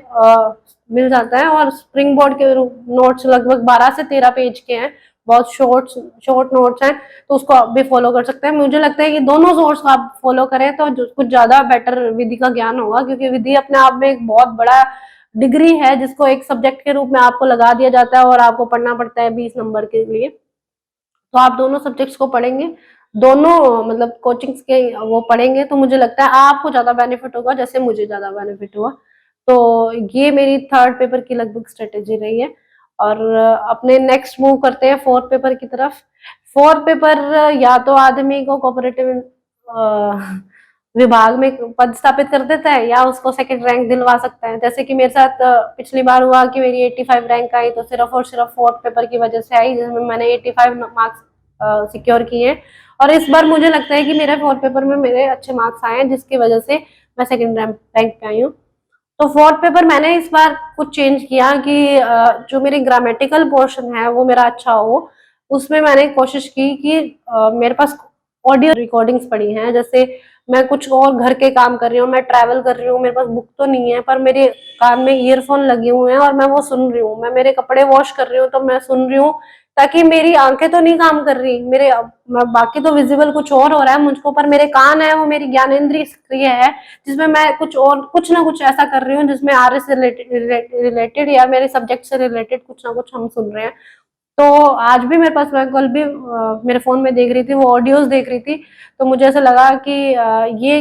मिल जाता है और स्प्रिंग बोर्ड के नोट्स लगभग 12 से 13 पेज के हैं, बहुत शॉर्ट नोट्स हैं, तो उसको आप भी फॉलो कर सकते हैं। मुझे लगता है कि दोनों सोर्स आप फॉलो करें तो कुछ ज्यादा बेटर विधि का ज्ञान होगा, क्योंकि विधि अपने आप में एक बहुत बड़ा डिग्री है जिसको एक सब्जेक्ट के रूप में आपको लगा दिया जाता है और आपको पढ़ना पड़ता है 20 नंबर के लिए। तो आप दोनों सब्जेक्ट्स को पढ़ेंगे, दोनों मतलब कोचिंग्स के वो पढ़ेंगे, तो मुझे लगता है आपको ज्यादा बेनिफिट होगा जैसे मुझे ज्यादा बेनिफिट हुआ। तो ये मेरी 3rd पेपर की लगभग स्ट्रेटेजी रही है। और अपने नेक्स्ट मूव करते हैं 4th पेपर की तरफ। 4th पेपर या तो आदमी को कोऑपरेटिव विभाग में पद स्थापित कर देता है या उसको सेकंड रैंक दिलवा सकता है। जैसे कि मेरे साथ पिछली बार हुआ कि मेरी 85 रैंक आई, तो सिर्फ और सिर्फ 4th पेपर की वजह से आई, जिसमें मैंने 85 मार्क्स सिक्योर किए। और इस बार मुझे लगता है कि मेरे 4th पेपर में मेरे अच्छे मार्क्स आए हैं, जिसकी वजह से मैं सेकंड रैंक पे आई हूँ। तो 4th पेपर मैंने इस बार कुछ चेंज किया कि जो मेरी ग्रामेटिकल पोर्शन है वो मेरा अच्छा हो। उसमें मैंने कोशिश की कि मेरे पास ऑडियो रिकॉर्डिंग्स पड़ी हैं, जैसे मैं कुछ और घर के काम कर रही हूँ, मैं ट्रैवल कर रही हूँ, मेरे पास बुक तो नहीं है पर मेरे कान में ईयरफोन लगे हुए हैं और मैं वो सुन रही हूँ, मैं मेरे कपड़े वॉश कर रही हूँ तो मैं सुन रही हूँ, ताकि मेरी आंखें तो नहीं काम कर रही, मेरे बाकी तो विजिबल कुछ और हो रहा है मुझको, पर मेरे कान है वो मेरी ज्ञानेंद्रिय सक्रिय है, जिसमें मैं कुछ ना कुछ ऐसा कर रही हूँ जिसमें आर्य से रिलेटेड या मेरे सब्जेक्ट से रिलेटेड कुछ ना कुछ हम सुन रहे हैं। तो आज भी मेरे पास, मैं कल भी मेरे फोन में देख रही थी, वो ऑडियोज देख रही थी, तो मुझे ऐसा लगा कि ये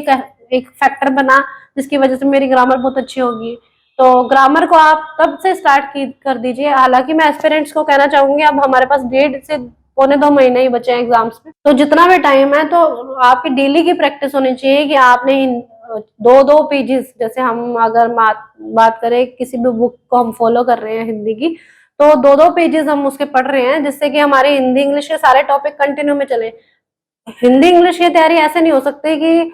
एक फैक्टर बना जिसकी वजह से मेरी ग्रामर बहुत अच्छी होगी। तो ग्रामर को आप तब से स्टार्ट कर दीजिए। हालांकि मैं एस्पिरेंट्स को कहना चाहूंगी, अब हमारे पास 1.5 से 1.25 महीने ही बचे हैं एग्जाम्स में, तो जितना भी टाइम है तो आपकी डेली की प्रैक्टिस होनी चाहिए कि आपने 2-2 पेजेस, जैसे हम अगर बात करें किसी भी बुक को हम फॉलो कर रहे हैं हिंदी की, तो 2-2 पेजेस हम उसके पढ़ रहे हैं, जिससे कि हमारे हिंदी इंग्लिश के सारे टॉपिक कंटिन्यू में चले। हिंदी इंग्लिश की तैयारी ऐसे नहीं हो सकती कि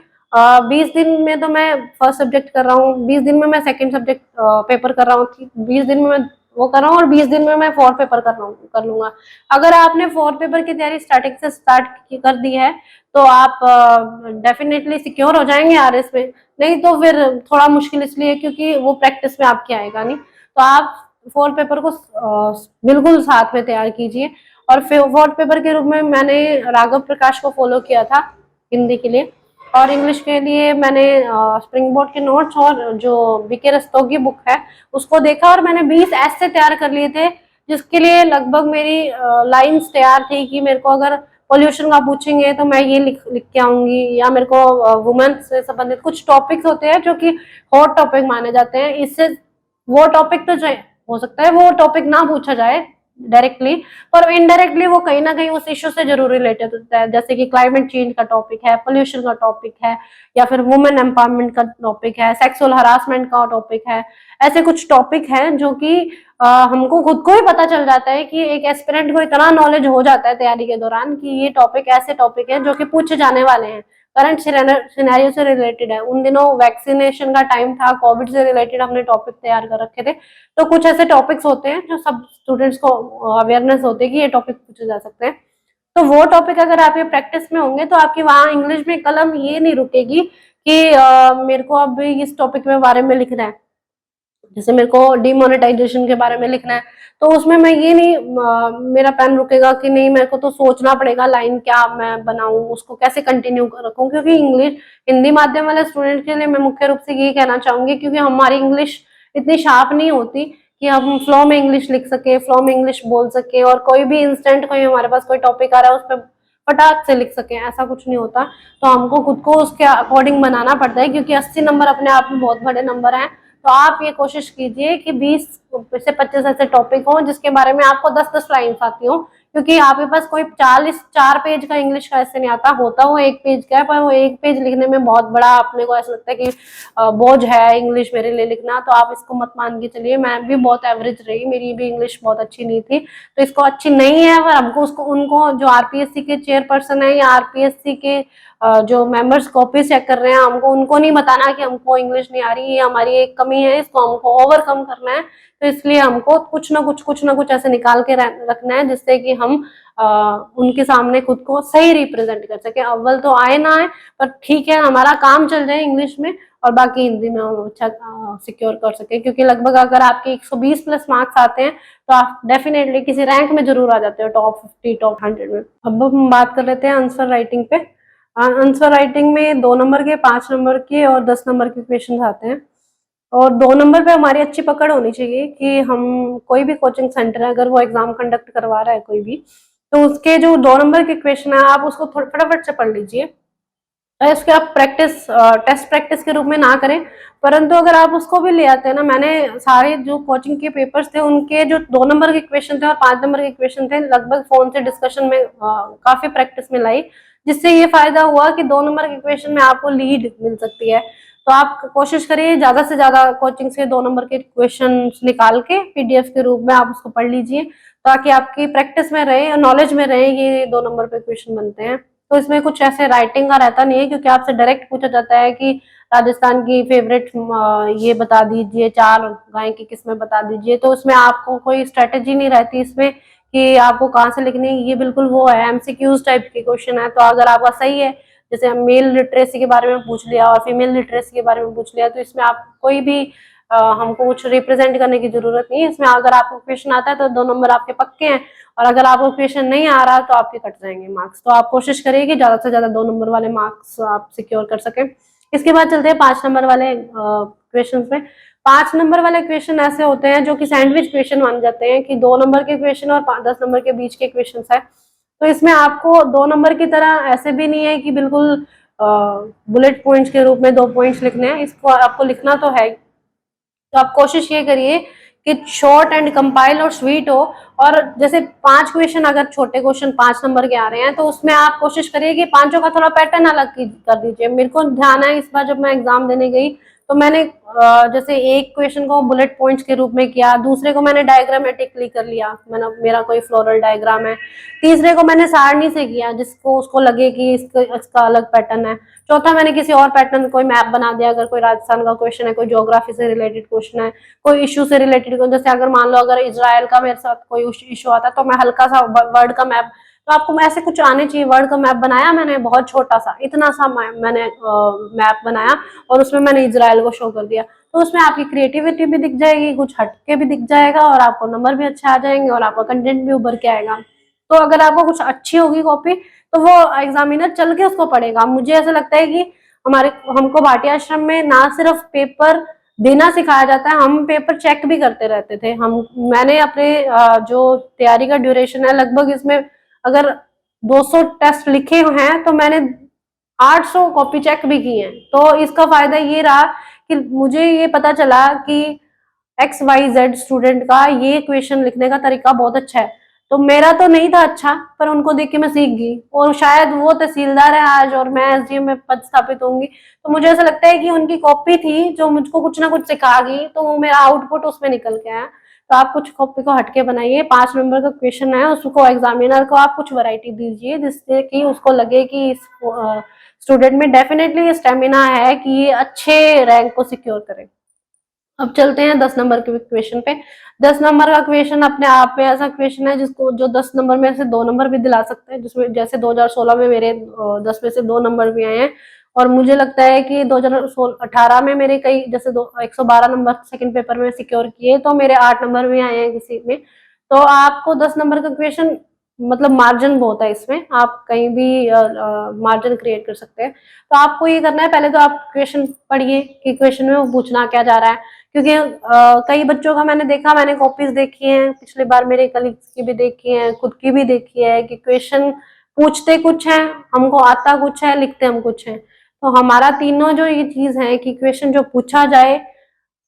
20 दिन में तो मैं फर्स्ट सब्जेक्ट कर रहा हूँ, 20 दिन में मैं सेकंड सब्जेक्ट पेपर कर रहा हूँ, 20 दिन में मैं वो कर रहा हूँ और 20 दिन में मैं फोर्थ पेपर कर लूंगा। अगर आपने फोर्थ पेपर की तैयारी स्टार्टिंग से स्टार्ट कर दी है तो आप डेफिनेटली सिक्योर हो जाएंगे आरएस में। नहीं तो फिर थोड़ा मुश्किल इसलिए क्योंकि वो प्रैक्टिस में आपके आएगा नहीं। तो आप फोर्थ पेपर को बिल्कुल साथ में तैयार कीजिए। और फिर फोर्थ पेपर के रूप में मैंने राघव प्रकाश को फॉलो किया था हिंदी के लिए, और इंग्लिश के लिए मैंने स्प्रिंग बोर्ड के नोट्स और जो बीके रस्तोगी बुक है उसको देखा, और मैंने 20 ऐसे तैयार कर लिए थे जिसके लिए लगभग मेरी लाइंस तैयार थी कि मेरे को अगर पोल्यूशन का पूछेंगे तो मैं ये लिख के आऊंगी, या मेरे को वुमेन से संबंधित कुछ टॉपिक्स होते हैं जो कि हॉट टॉपिक माने जाते हैं, इससे वो टॉपिक तो हो सकता है वो टॉपिक ना पूछा जाए डायरेक्टली, पर इनडायरेक्टली वो कहीं ना कहीं उस इश्यू से जरूर रिलेटेड होता है, जैसे कि क्लाइमेट चेंज का टॉपिक है, पोल्यूशन का टॉपिक है, या फिर वुमेन एम्पावरमेंट का टॉपिक है, सेक्सुअल हरासमेंट का टॉपिक है। ऐसे कुछ टॉपिक हैं जो कि हमको खुद को ही पता चल जाता है कि एक एस्पिरेंट को इतना नॉलेज हो जाता है तैयारी के दौरान कि ये टॉपिक ऐसे टॉपिक है जो कि पूछे जाने वाले हैं, करंट सिनेरियो से रिलेटेड है। उन दिनों वैक्सीनेशन का टाइम था, कोविड से रिलेटेड हमने टॉपिक तैयार कर रखे थे, तो कुछ ऐसे टॉपिक्स होते हैं जो सब स्टूडेंट्स को अवेयरनेस होती है कि ये टॉपिक पूछे जा सकते हैं। तो वो टॉपिक अगर आपके प्रैक्टिस में होंगे तो आपकी वहां इंग्लिश में कलम ये नहीं रुकेगी कि मेरे को अब इस टॉपिक में बारे में लिखना है, जैसे मेरे को डिमोनेटाइजेशन के बारे में लिखना है, तो उसमें मैं ये नहीं मेरा पेन रुकेगा कि नहीं मेरे को तो सोचना पड़ेगा लाइन क्या मैं बनाऊं, उसको कैसे कंटिन्यू रखूं, क्योंकि इंग्लिश हिंदी माध्यम वाले स्टूडेंट के लिए मैं मुख्य रूप से ये कहना चाहूंगी क्योंकि हमारी इंग्लिश इतनी शार्प नहीं होती कि हम फ्लो में इंग्लिश लिख सके, फ्लो में इंग्लिश बोल सके, और कोई भी इंस्टेंट कोई हमारे पास कोई टॉपिक आ रहा है उस पर फटाक से लिख सके, ऐसा कुछ नहीं होता। तो हमको खुद को उसके अकॉर्डिंग बनाना पड़ता है, क्योंकि 80 नंबर अपने आप में बहुत बड़े नंबर हैं। तो आप ये कोशिश कीजिए कि 20 से 25 ऐसे टॉपिक हों जिसके बारे में आपको 10-10 लाइन्स आती हो, क्योंकि आपके पास कोई 4 पेज का इंग्लिश का ऐसे नहीं आता, होता वो 1 पेज का है, पर वो 1 पेज लिखने में बहुत बड़ा अपने को ऐसा लगता है कि बोझ है इंग्लिश मेरे लिए लिखना। तो आप इसको मत मान के चलिए, मैं भी बहुत एवरेज रही, मेरी भी इंग्लिश बहुत अच्छी नहीं थी, तो इसको अच्छी नहीं है, पर हमको उसको उनको जो आरपीएससी के चेयरपर्सन है या आरपीएससी के जो मेंबर्स कॉपी चेक कर रहे हैं, हमको उनको नहीं बताना कि हमको इंग्लिश नहीं आ रही, ये हमारी एक कमी है, इसको हमको ओवरकम करना है। तो इसलिए हमको कुछ ना कुछ ऐसे निकाल के रखना है जिससे कि हम उनके सामने खुद को सही रिप्रेजेंट कर सके। अव्वल तो आए ना आए, पर ठीक है हमारा काम चल जाए इंग्लिश में और बाकी हिंदी में हम अच्छा सिक्योर कर सके, क्योंकि लगभग अगर आपके 120 प्लस मार्क्स आते हैं तो आप डेफिनेटली किसी रैंक में जरूर आ जाते हो, टॉप 50 टॉप 100 में। अब हम बात कर लेते हैं आंसर राइटिंग पे। आंसर राइटिंग में 2 नंबर के, 5 नंबर के और 10 नंबर के क्वेश्चन आते हैं, और 2 नंबर पे हमारी अच्छी पकड़ होनी चाहिए कि हम कोई भी कोचिंग सेंटर है अगर वो एग्जाम कंडक्ट करवा रहा है कोई भी, तो उसके जो 2 नंबर के क्वेश्चन है आप उसको फटाफट से पढ़ लीजिए। इसके आप प्रैक्टिस टेस्ट प्रैक्टिस के रूप में ना करें, परंतु अगर आप उसको भी ले आते हैं ना, मैंने सारे जो कोचिंग के पेपर्स थे उनके जो 2 नंबर के क्वेश्चन थे और 5 नंबर के क्वेश्चन थे लगभग फोन से डिस्कशन में काफी प्रैक्टिस में लाई, जिससे ये फायदा हुआ कि 2 नंबर के क्वेश्चन में आपको लीड मिल सकती है। तो आप कोशिश करिए ज्यादा से ज्यादा कोचिंग से 2 नंबर के क्वेश्चन निकाल के पीडीएफ के रूप में आप उसको पढ़ लीजिए, ताकि आपकी प्रैक्टिस में रहे और नॉलेज में रहे ये 2 नंबर पे क्वेश्चन बनते हैं। तो इसमें कुछ ऐसे राइटिंग का रहता नहीं है, क्योंकि आपसे डायरेक्ट पूछा जाता है कि राजस्थान की फेवरेट ये बता दीजिए, 4 गाय की किस्में बता दीजिए, तो उसमें आपको कोई स्ट्रेटेजी नहीं रहती इसमें कि आपको कहाँ से लिखनी है। ये बिल्कुल वो है एमसीक्यूज टाइप के क्वेश्चन है। तो अगर आपका सही है, जैसे मेल लिटरेसी के बारे में पूछ लिया और फीमेल लिटरेसी के बारे में पूछ लिया, तो इसमें आप कोई भी हमको कुछ रिप्रेजेंट करने की जरूरत नहीं है। इसमें अगर आपको क्वेश्चन आता है तो 2 नंबर आपके पक्के हैं, और अगर आपको क्वेश्चन नहीं आ रहा तो आपके कट जाएंगे मार्क्स। तो आप कोशिश करिए कि ज्यादा से ज्यादा 2 नंबर वाले मार्क्स आप सिक्योर कर सके। इसके बाद चलते हैं 5 नंबर वाले क्वेश्चन में। 5 नंबर वाले क्वेश्चन ऐसे होते हैं जो कि सैंडविच क्वेश्चन मान जाते हैं कि 2 नंबर के क्वेश्चन और 10 नंबर के बीच के क्वेश्चन है। तो इसमें आपको 2 नंबर की तरह ऐसे भी नहीं है कि बिल्कुल बुलेट पॉइंट्स के रूप में 2 पॉइंट्स लिखने हैं, इसको आपको लिखना तो है। तो आप कोशिश ये करिए कि शॉर्ट एंड कंपाइल और स्वीट हो। और जैसे 5 क्वेश्चन, अगर छोटे क्वेश्चन 5 नंबर के आ रहे हैं तो उसमें आप कोशिश करिए कि पांचों का थोड़ा पैटर्न अलग कर दीजिए। मेरे को ध्यान है इस बार जब मैं एग्जाम देने गई तो मैंने जैसे एक क्वेश्चन को बुलेट पॉइंट्स के रूप में किया, दूसरे को मैंने डायग्रामेटिकली कर लिया, मैंने मेरा कोई फ्लोरल डायग्राम है, तीसरे को मैंने सारणी से किया जिसको उसको लगे कि इसका अलग पैटर्न है, चौथा मैंने किसी और पैटर्न कोई मैप बना दिया। अगर कोई राजस्थान का क्वेश्चन है, कोई ज्योग्राफी से रिलेटेड क्वेश्चन है, कोई इशू से रिलेटेड, जैसे अगर मान लो अगर इजराइल का मेरे साथ कोई इशू आता है तो मैं हल्का सा वर्ड का मैप, तो आपको ऐसे कुछ आने चाहिए। वर्ड का मैप बनाया मैंने, बहुत छोटा सा, इतना सा मैंने मैप बनाया और उसमें मैंने इजराइल को शो कर दिया। तो उसमें आपकी क्रिएटिविटी भी दिख जाएगी, कुछ हटके भी दिख जाएगा और आपको नंबर भी अच्छे आ जाएंगे और आपका कंटेंट भी उभर के आएगा। तो अगर आपको कुछ अच्छी होगी कॉपी तो वो एग्जामिनर चल के उसको पढ़ेगा। मुझे ऐसा लगता है कि हमको भाटिया आश्रम में ना सिर्फ पेपर देना सिखाया जाता है, हम पेपर चेक भी करते रहते थे। मैंने अपने जो तैयारी का ड्यूरेशन है लगभग, इसमें अगर 200 टेस्ट लिखे हैं तो मैंने 800 कॉपी चेक भी की है। तो इसका फायदा ये रहा कि मुझे ये पता चला कि XYZ स्टूडेंट का ये क्वेश्चन लिखने का तरीका बहुत अच्छा है। तो मेरा तो नहीं था अच्छा, पर उनको देख के मैं सीख गई और शायद वो तहसीलदार है आज और मैं SDM में पद स्थापित होंगी। तो मुझे ऐसा लगता है कि उनकी कॉपी थी जो मुझको कुछ ना कुछ सिखा गई, तो वो मेरा आउटपुट उसमें निकल के आया। तो आप कुछ कॉपी को हटके बनाइए, 5 नंबर का क्वेश्चन है, उसको एग्जामिनर को आप कुछ वैरायटी दीजिए जिससे कि उसको लगे कि इस स्टूडेंट में डेफिनेटली स्टेमिना है कि ये अच्छे रैंक को सिक्योर करे। अब चलते हैं 10 नंबर के क्वेश्चन पे। 10 नंबर का क्वेश्चन अपने आप में ऐसा क्वेश्चन है जिसको जो 10 नंबर में से 2 नंबर भी दिला सकते हैं, जिसमें जैसे 2016 में मेरे 10 में से 2 नंबर भी आए हैं और मुझे लगता है कि 2018 में मेरे कई जैसे 112 नंबर सेकंड पेपर में सिक्योर किए, तो मेरे 8 नंबर भी आए हैं किसी में। तो आपको 10 नंबर का क्वेश्चन मतलब मार्जिन बहुत है इसमें, आप कहीं भी मार्जिन क्रिएट कर सकते हैं। तो आपको ये करना है, पहले तो आप क्वेश्चन पढ़िए कि क्वेश्चन में वो पूछना क्या जा रहा है, क्योंकि कई बच्चों का मैंने देखा, मैंने कॉपीज देखी हैं, पिछली बार मेरे कलीग्स की भी देखी है, खुद की भी देखी है कि क्वेश्चन पूछते कुछ है, हमको आता कुछ है, लिखते हम कुछ है। तो हमारा तीनों जो ये चीज है कि क्वेश्चन जो पूछा जाए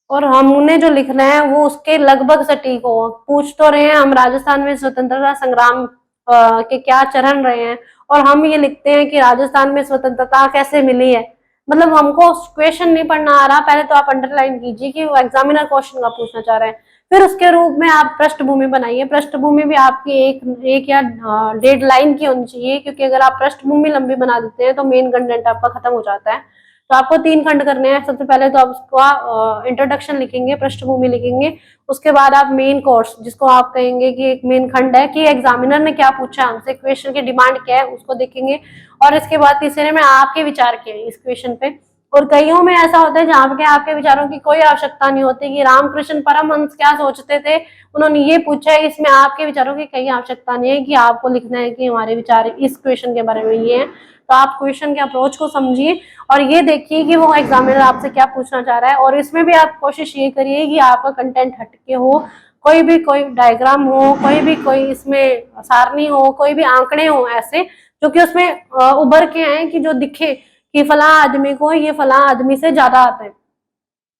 और हमने जो लिखना है वो उसके लगभग सटीक हो। पूछ तो रहे हैं हम राजस्थान में स्वतंत्रता संग्राम के क्या चरण रहे हैं और हम ये लिखते हैं कि राजस्थान में स्वतंत्रता कैसे मिली है। मतलब हमको क्वेश्चन नहीं पढ़ना आ रहा, पहले तो आप अंडरलाइन कीजिए कि वो एग्जामिनर क्वेश्चन का पूछना चाह रहे हैं, फिर उसके रूप में आप पृष्ठभूमि बनाइए। पृष्ठभूमि भी आपकी एक या 1.5 लाइन की होनी चाहिए, क्योंकि अगर आप पृष्ठभूमि लंबी बना देते हैं तो मेन कंटेंट आपका खत्म हो जाता है। तो आपको 3 खंड करने हैं। सबसे पहले तो आप उसका इंट्रोडक्शन लिखेंगे, पृष्ठभूमि लिखेंगे, उसके बाद आप मेन कोर्स जिसको आप कहेंगे कि एक मेन खंड है कि एग्जामिनर ने क्या पूछा हमसे, क्वेश्चन की डिमांड क्या है, उसको देखेंगे। और इसके बाद तीसरे में आपके विचार क्या है इस क्वेश्चन पे। और कईयों में ऐसा होता है जहाँ पे आपके विचारों की कोई आवश्यकता नहीं होती कि रामकृष्ण परमहंस क्या सोचते थे, उन्होंने ये पूछा है, इसमें आपके विचारों की कई आवश्यकता नहीं है कि आपको लिखना है कि हमारे विचार इस क्वेश्चन के बारे में ये है। तो आप क्वेश्चन के अप्रोच को समझिए और ये देखिए कि वो एग्जामिनर आपसे क्या पूछना चाह रहा है। और इसमें भी आप कोशिश ये करिए कि आपका कंटेंट हटके हो, कोई डायग्राम हो, कोई इसमें सारणी हो, कोई भी आंकड़े हो ऐसे जो कि उसमें उभर के आए कि जो दिखे कि फला आदमी को ये फला आदमी से ज्यादा आता है।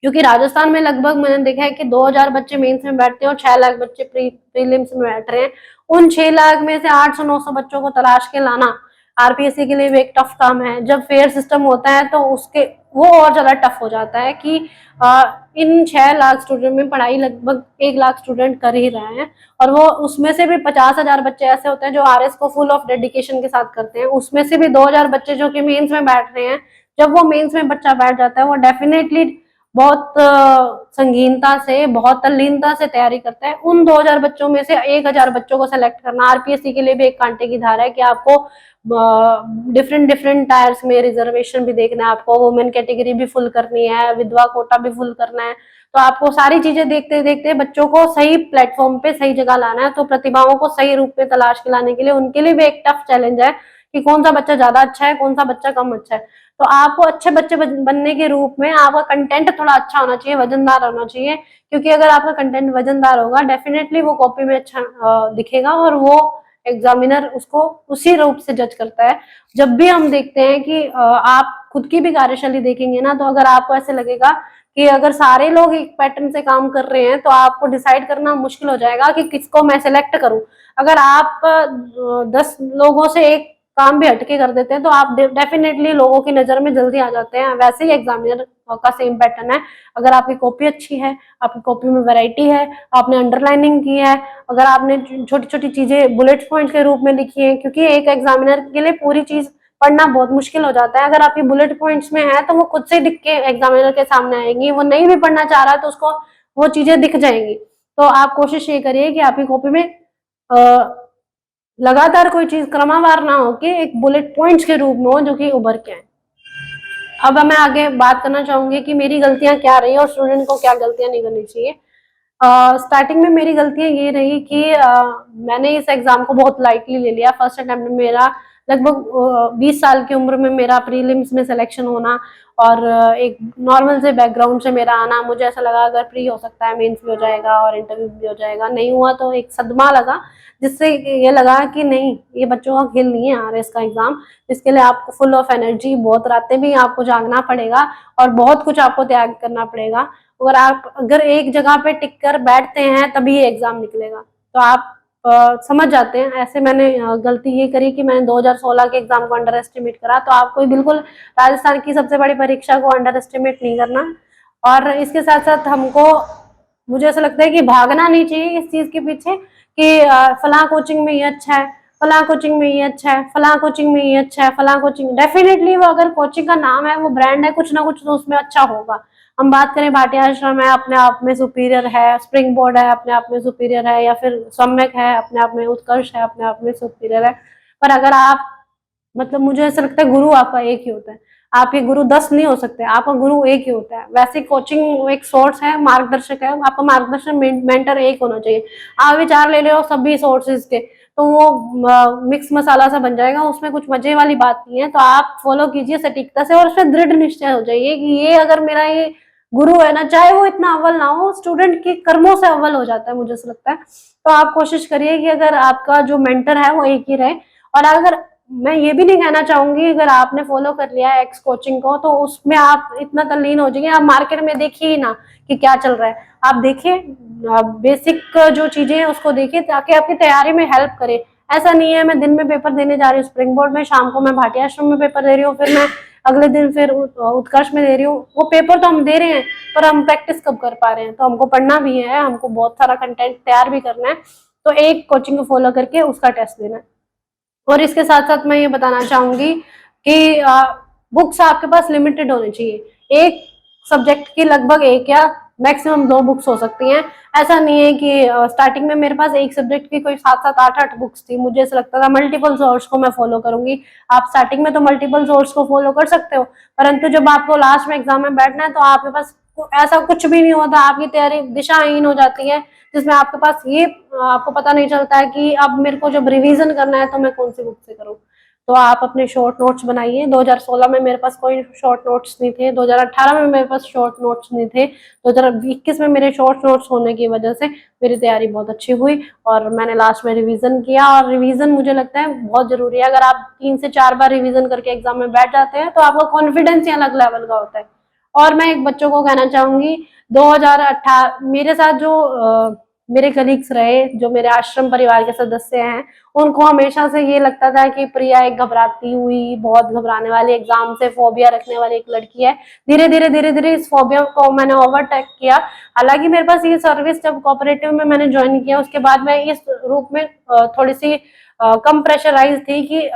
क्योंकि राजस्थान में लगभग मैंने देखा है कि 2000 बच्चे मेंस में बैठते हैं और 6 लाख बच्चे प्रीलिम्स में बैठ रहे हैं। उन 6 लाख में से 800-900 बच्चों को तलाश के लाना RPSC के लिए भी एक टफ काम है। जब फेयर सिस्टम होता है तो उसके वो और ज्यादा टफ हो जाता है कि इन 6 लाख स्टूडेंट में पढ़ाई लगभग 1 लाख स्टूडेंट कर ही रहे हैं और वो उसमें से भी 50,000 बच्चे ऐसे होते हैं जो RS को फुल ऑफ डेडिकेशन के साथ करते हैं। उसमें से भी 2000 बच्चे जो कि मेंस में बैठ रहे हैं। जब वो मेंस में बच्चा बैठ जाता है वो डेफिनेटली बहुत संगीनता से, बहुत तल्लीनता से तैयारी करता है। उन 2000 बच्चों में से 1000 बच्चों को सेलेक्ट करना RPSC के लिए भी एक कांटे की धार है कि आपको डिफरेंट टायर्स में रिजर्वेशन भी देखना है, आपको वुमेन कैटेगरी भी फुल करनी है, विधवा कोटा भी फुल करना है। तो आपको सारी चीजें देखते देखते बच्चों को सही प्लेटफॉर्म पे सही जगह लाना है। तो प्रतिभाओं को सही रूप में तलाश के लाने के लिए उनके लिए भी एक टफ चैलेंज है कि कौन सा बच्चा ज्यादा अच्छा है, कौन सा बच्चा कम अच्छा है। तो आपको अच्छे बच्चे बनने के रूप में आपका कंटेंट थोड़ा अच्छा होना चाहिए, वजनदार होना चाहिए। क्योंकि अगर आपका कंटेंट वजनदार होगा डेफिनेटली वो कॉपी में अच्छा दिखेगा और वो एग्जामिनर उसको उसी रूप से जज करता है। जब भी हम देखते हैं कि आप खुद की भी कार्यशैली देखेंगे ना, तो अगर आपको ऐसे लगेगा कि अगर सारे लोग एक पैटर्न से काम कर रहे हैं तो आपको डिसाइड करना मुश्किल हो जाएगा कि किसको मैं सेलेक्ट करूं। अगर आप 10 लोगों से एक काम भी हटके कर देते हैं तो आप डेफिनेटली लोगों की नजर में जल्दी आ जाते हैं। वैसे ही एग्जामिनर का सेम पैटर्न है। अगर आपकी कॉपी अच्छी है, आपकी कॉपी में वैरायटी है, आपने अंडरलाइनिंग की है, अगर आपने छोटी छोटी चीजें बुलेट पॉइंट के रूप में लिखी है, क्योंकि एक एग्जामिनर के लिए पूरी चीज पढ़ना बहुत मुश्किल हो जाता है। अगर आपकी बुलेट पॉइंट्स में है तो वो खुद से दिख के एग्जामिनर के सामने आएंगी। वो नहीं भी पढ़ना चाह रहा है तो उसको वो चीजें दिख जाएंगी। तो आप कोशिश ये करिए कि आपकी कॉपी में लगातार कोई चीज क्रमवार ना हो कि एक बुलेट पॉइंट्स के रूप में हो जो कि उभर के आए। अब मैं आगे बात करना चाहूंगी कि मेरी गलतियां क्या रही और स्टूडेंट को क्या गलतियां नहीं करनी चाहिए। स्टार्टिंग में मेरी गलतियां ये रही कि मैंने इस एग्जाम को बहुत लाइटली ले लिया। फर्स्ट अटेम्प्ट में मेरा लगभग 20 साल की उम्र में मेरा प्रीलिम्स में सिलेक्शन होना और एक नॉर्मल से बैकग्राउंड से मेरा आना, मुझे ऐसा लगा अगर प्री हो सकता है मेंस भी हो जाएगा और इंटरव्यू भी हो जाएगा। नहीं हुआ तो एक सदमा लगा, जिससे ये लगा कि नहीं, ये बच्चों का खेल नहीं है यार इसका एग्जाम। इसके लिए आपको फुल ऑफ एनर्जी, बहुत रातें भी आपको जागना पड़ेगा और बहुत कुछ आपको त्याग करना पड़ेगा। अगर एक जगह पे टिक कर बैठते हैं तभी ये एग्जाम निकलेगा। तो आप समझ जाते हैं। ऐसे मैंने गलती ये करी कि मैंने 2016 के एग्जाम को अंडर एस्टिमेट करा। तो आपको बिल्कुल राजस्थान की सबसे बड़ी परीक्षा को अंडर एस्टिमेट नहीं करना। और इसके साथ साथ हमको, मुझे ऐसा लगता है कि भागना नहीं चाहिए इस चीज के पीछे कि फलां कोचिंग में ये अच्छा है, फलां कोचिंग में ये अच्छा है, फलां कोचिंग में ये अच्छा है, फलां कोचिंग। डेफिनेटली वो अगर कोचिंग का नाम है, वो ब्रांड है, कुछ ना कुछ तो उसमें अच्छा होगा। हम बात करें भाटिया आश्रम है, अपने आप में सुपीरियर है, स्प्रिंग बोर्ड है, अपने आप में सुपीरियर है, या फिर सम्यक है, अपने आप में उत्कर्ष है, अपने आप में सुपीरियर है। पर अगर आप, मतलब मुझे ऐसा लगता है गुरु आपका एक ही होता है। आपके गुरु 10 नहीं हो सकते, आपका गुरु एक ही होता है। वैसे कोचिंग एक सोर्स है, मार्गदर्शक है, आपका मार्गदर्शन मेंटर एक होना चाहिए। आप विचार ले रहे हो सभी सोर्सेज के तो वो मिक्स मसाला सा बन जाएगा, उसमें कुछ मजे वाली बात नहीं है। तो आप फॉलो कीजिए सटीकता से और उसमें दृढ़ निश्चय हो जाइए कि ये अगर मेरा ये गुरु है ना, चाहे वो इतना अव्वल ना हो, स्टूडेंट के कर्मों से अव्वल हो जाता है, मुझे ऐसा लगता है। तो आप कोशिश करिए कि अगर आपका जो मेंटर है वो एक ही रहे। और अगर, मैं ये भी नहीं कहना चाहूंगी अगर आपने फॉलो कर लिया है एक्स कोचिंग को तो उसमें आप इतना तल्लीन हो जाइए, आप मार्केट में देखिए ही ना कि क्या चल रहा है। आप देखिए, बेसिक जो चीजें हैं उसको देखिए ताकि आपकी तैयारी में हेल्प करे। ऐसा नहीं है मैं दिन में पेपर देने जा रही हूँ स्प्रिंग बोर्ड में, शाम को मैं भाटिया आश्रम में पेपर दे रही हूँ, फिर मैं अगले दिन फिर उत्कर्ष में दे रही हूँ। वो पेपर तो हम दे रहे हैं पर हम प्रैक्टिस कब कर पा रहे हैं। तो हमको पढ़ना भी है, हमको बहुत सारा कंटेंट तैयार भी करना है। तो एक कोचिंग को फॉलो करके उसका टेस्ट देना है। और इसके साथ साथ मैं ये बताना चाहूंगी कि बुक्स आपके पास लिमिटेड होनी चाहिए। एक सब्जेक्ट की लगभग एक या मैक्सिमम 2 बुक्स हो सकती हैं। ऐसा नहीं है कि स्टार्टिंग में मेरे पास एक सब्जेक्ट की कोई 7-7 8-8 बुक्स थी। मुझे ऐसा लगता था मल्टीपल सोर्स को मैं फॉलो करूंगी। आप स्टार्टिंग में तो मल्टीपल सोर्स को फॉलो कर सकते हो, परंतु जब आपको लास्ट में एग्जाम में बैठना है तो आपके पास ऐसा कुछ भी नहीं होता। आपकी तैयारी दिशाहीन हो जाती है, जिसमें आपके पास ये आपको पता नहीं चलता है कि अब मेरे को जब रिवीजन करना है तो मैं कौन सी बुक से करूं। तो आप अपने शॉर्ट नोट्स बनाइए। 2016 में मेरे पास कोई शॉर्ट नोट्स नहीं थे, 2018 में मेरे पास शॉर्ट नोट्स नहीं थे, 2021 में मेरे शॉर्ट नोट्स होने की वजह से मेरी तैयारी बहुत अच्छी हुई और मैंने लास्ट में रिवीजन किया। और रिवीजन मुझे लगता है बहुत जरूरी है। अगर आप 3 से 4 बार रिवीजन करके एग्जाम में बैठ जाते हैं तो आपका कॉन्फिडेंस ही अलग लेवल का होता है। और मैं एक बच्चों को कहना चाहूंगी, 2018 मेरे साथ जो मेरे कलीग्स रहे, जो मेरे आश्रम परिवार के सदस्य हैं, उनको हमेशा से ये लगता था कि प्रिया एक घबराती हुई, बहुत घबराने वाली, एग्जाम से फोबिया रखने वाली एक लड़की है। धीरे धीरे इस फोबिया को मैंने ओवरटेक किया। हालांकि मेरे पास ये सर्विस जब कोऑपरेटिव में मैंने ज्वाइन किया उसके बाद मैं इस रूप में थोड़ी सी कम प्रेशराइज थी कि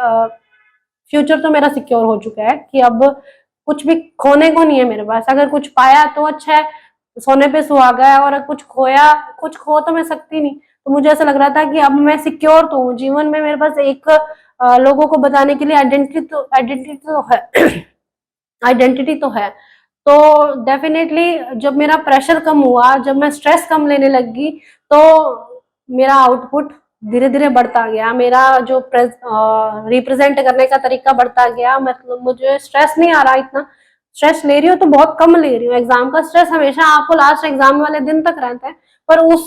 फ्यूचर तो मेरा सिक्योर हो चुका है कि अब कुछ भी खोने को नहीं है मेरे पास। अगर कुछ पाया तो अच्छा है, सोने पे सुहागा है, और कुछ खोया, कुछ खो तो मैं सकती नहीं। तो मुझे ऐसा लग रहा था कि अब मैं सिक्योर तो हूँ जीवन में, मेरे पास एक लोगों को बताने के लिए आइडेंटिटी तो है आइडेंटिटी तो है। तो डेफिनेटली जब मेरा प्रेशर कम हुआ, जब मैं स्ट्रेस कम लेने लगी, तो मेरा आउटपुट धीरे धीरे बढ़ता गया। मेरा जो रिप्रेजेंट करने का तरीका बढ़ता गया। मतलब मुझे स्ट्रेस नहीं आ रहा इतना। स्ट्रेस ले रही हूँ तो बहुत कम ले रही हूँ। एग्जाम का स्ट्रेस हमेशा आपको लास्ट एग्जाम वाले दिन तक रहता है, पर उस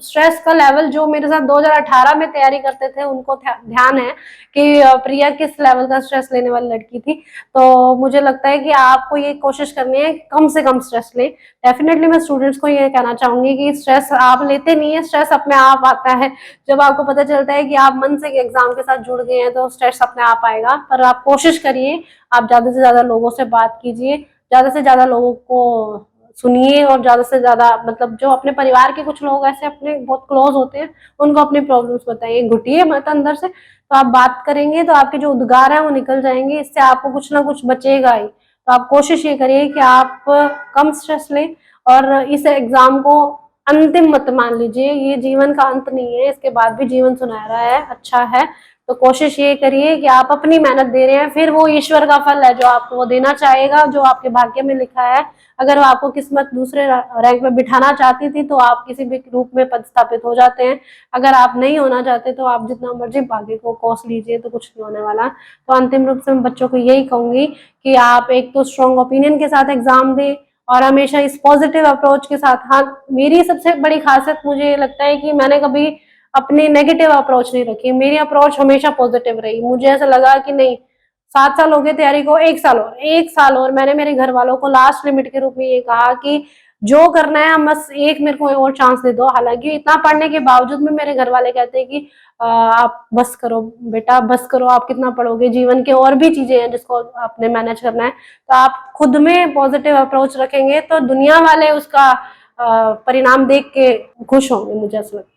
स्ट्रेस का लेवल जो मेरे साथ 2018 में तैयारी करते थे उनको ध्यान है कि प्रिया किस लेवल का स्ट्रेस लेने वाली लड़की थी। तो मुझे लगता है कि आपको ये कोशिश करनी है कम से कम स्ट्रेस लें। डेफिनेटली मैं स्टूडेंट्स को ये कहना चाहूंगी कि स्ट्रेस आप लेते नहीं है, स्ट्रेस अपने आप आता है। जब आपको पता चलता है कि आप मन से एग्जाम के साथ जुड़ गए हैं तो स्ट्रेस अपने आप आएगा। पर आप कोशिश करिए, आप ज्यादा से ज्यादा लोगों से बात कीजिए, ज्यादा से ज्यादा लोगों को सुनिए, और ज्यादा से ज्यादा मतलब जो अपने परिवार के कुछ लोग ऐसे अपने बहुत क्लोज होते हैं उनको अपनी प्रॉब्लम्स बताइए, घुटिए मत अंदर से। तो आप बात करेंगे तो आपके जो उद्गार है वो निकल जाएंगे, इससे आपको कुछ ना कुछ बचेगा ही। तो आप कोशिश ये करिए कि आप कम स्ट्रेस लें और इस एग्जाम को अंतिम मत मान लीजिए। ये जीवन का अंत नहीं है, इसके बाद भी जीवन सुनहरा है, अच्छा है। तो कोशिश ये करिए कि आप अपनी मेहनत दे रहे हैं, फिर वो ईश्वर का फल है जो आपको वो देना चाहेगा, जो आपके भाग्य में लिखा है। अगर वो आपको किस्मत दूसरे रैंक में बिठाना चाहती थी तो आप किसी भी रूप में पदस्थापित हो जाते हैं। अगर आप नहीं होना चाहते तो आप जितना मर्जी भाग्य को कोस लीजिए, तो कुछ नहीं होने वाला। तो अंतिम रूप से मैं बच्चों को यही कहूंगी कि आप एक तो स्ट्रॉन्ग ओपिनियन के साथ एग्जाम दें और हमेशा इस पॉजिटिव अप्रोच के साथ। हाँ, मेरी सबसे बड़ी खासियत मुझे लगता है कि मैंने कभी अपनी नेगेटिव अप्रोच नहीं रखी, मेरी अप्रोच हमेशा पॉजिटिव रही। मुझे ऐसा लगा कि नहीं, 7 साल हो गए तैयारी को, 1 साल और मैंने मेरे घर वालों को लास्ट लिमिट के रूप में ये कहा कि जो करना है बस एक मेरे को और चांस दे दो। हालांकि इतना पढ़ने के बावजूद में मेरे घर वाले कहते हैं कि आप बस करो बेटा, बस करो, आप कितना पढ़ोगे, जीवन के और भी चीजें हैं जिसको आपने मैनेज करना है। तो आप खुद में पॉजिटिव अप्रोच रखेंगे तो दुनिया वाले उसका परिणाम देख के खुश होंगे, मुझे ऐसा लगता है।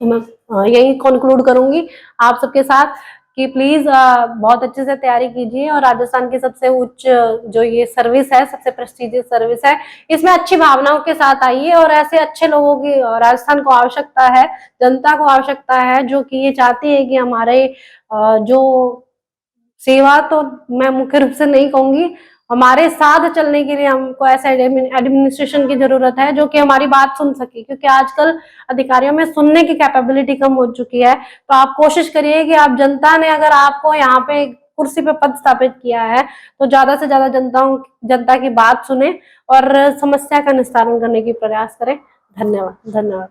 तो मैं यही कंक्लूड करूंगी आप सबके साथ कि प्लीज बहुत अच्छे से तैयारी कीजिए और राजस्थान की सबसे उच्च जो ये सर्विस है, सबसे प्रेस्टिजियस सर्विस है, इसमें अच्छी भावनाओं के साथ आइए। और ऐसे अच्छे लोगों की राजस्थान को आवश्यकता है, जनता को आवश्यकता है जो कि ये चाहती है कि हमारे जो सेवा तो मैं मुख्य रूप से नहीं कहूंगी, हमारे साथ चलने के लिए हमको ऐसे एडमिनिस्ट्रेशन की जरूरत है जो कि हमारी बात सुन सके, क्योंकि आजकल अधिकारियों में सुनने की कैपेबिलिटी कम हो चुकी है। तो आप कोशिश करिए कि आप, जनता ने अगर आपको यहाँ पे कुर्सी पे पद स्थापित किया है तो ज्यादा से ज्यादा जनता की बात सुने और समस्या का निस्तारण करने की प्रयास करें। धन्यवाद। धन्यवाद।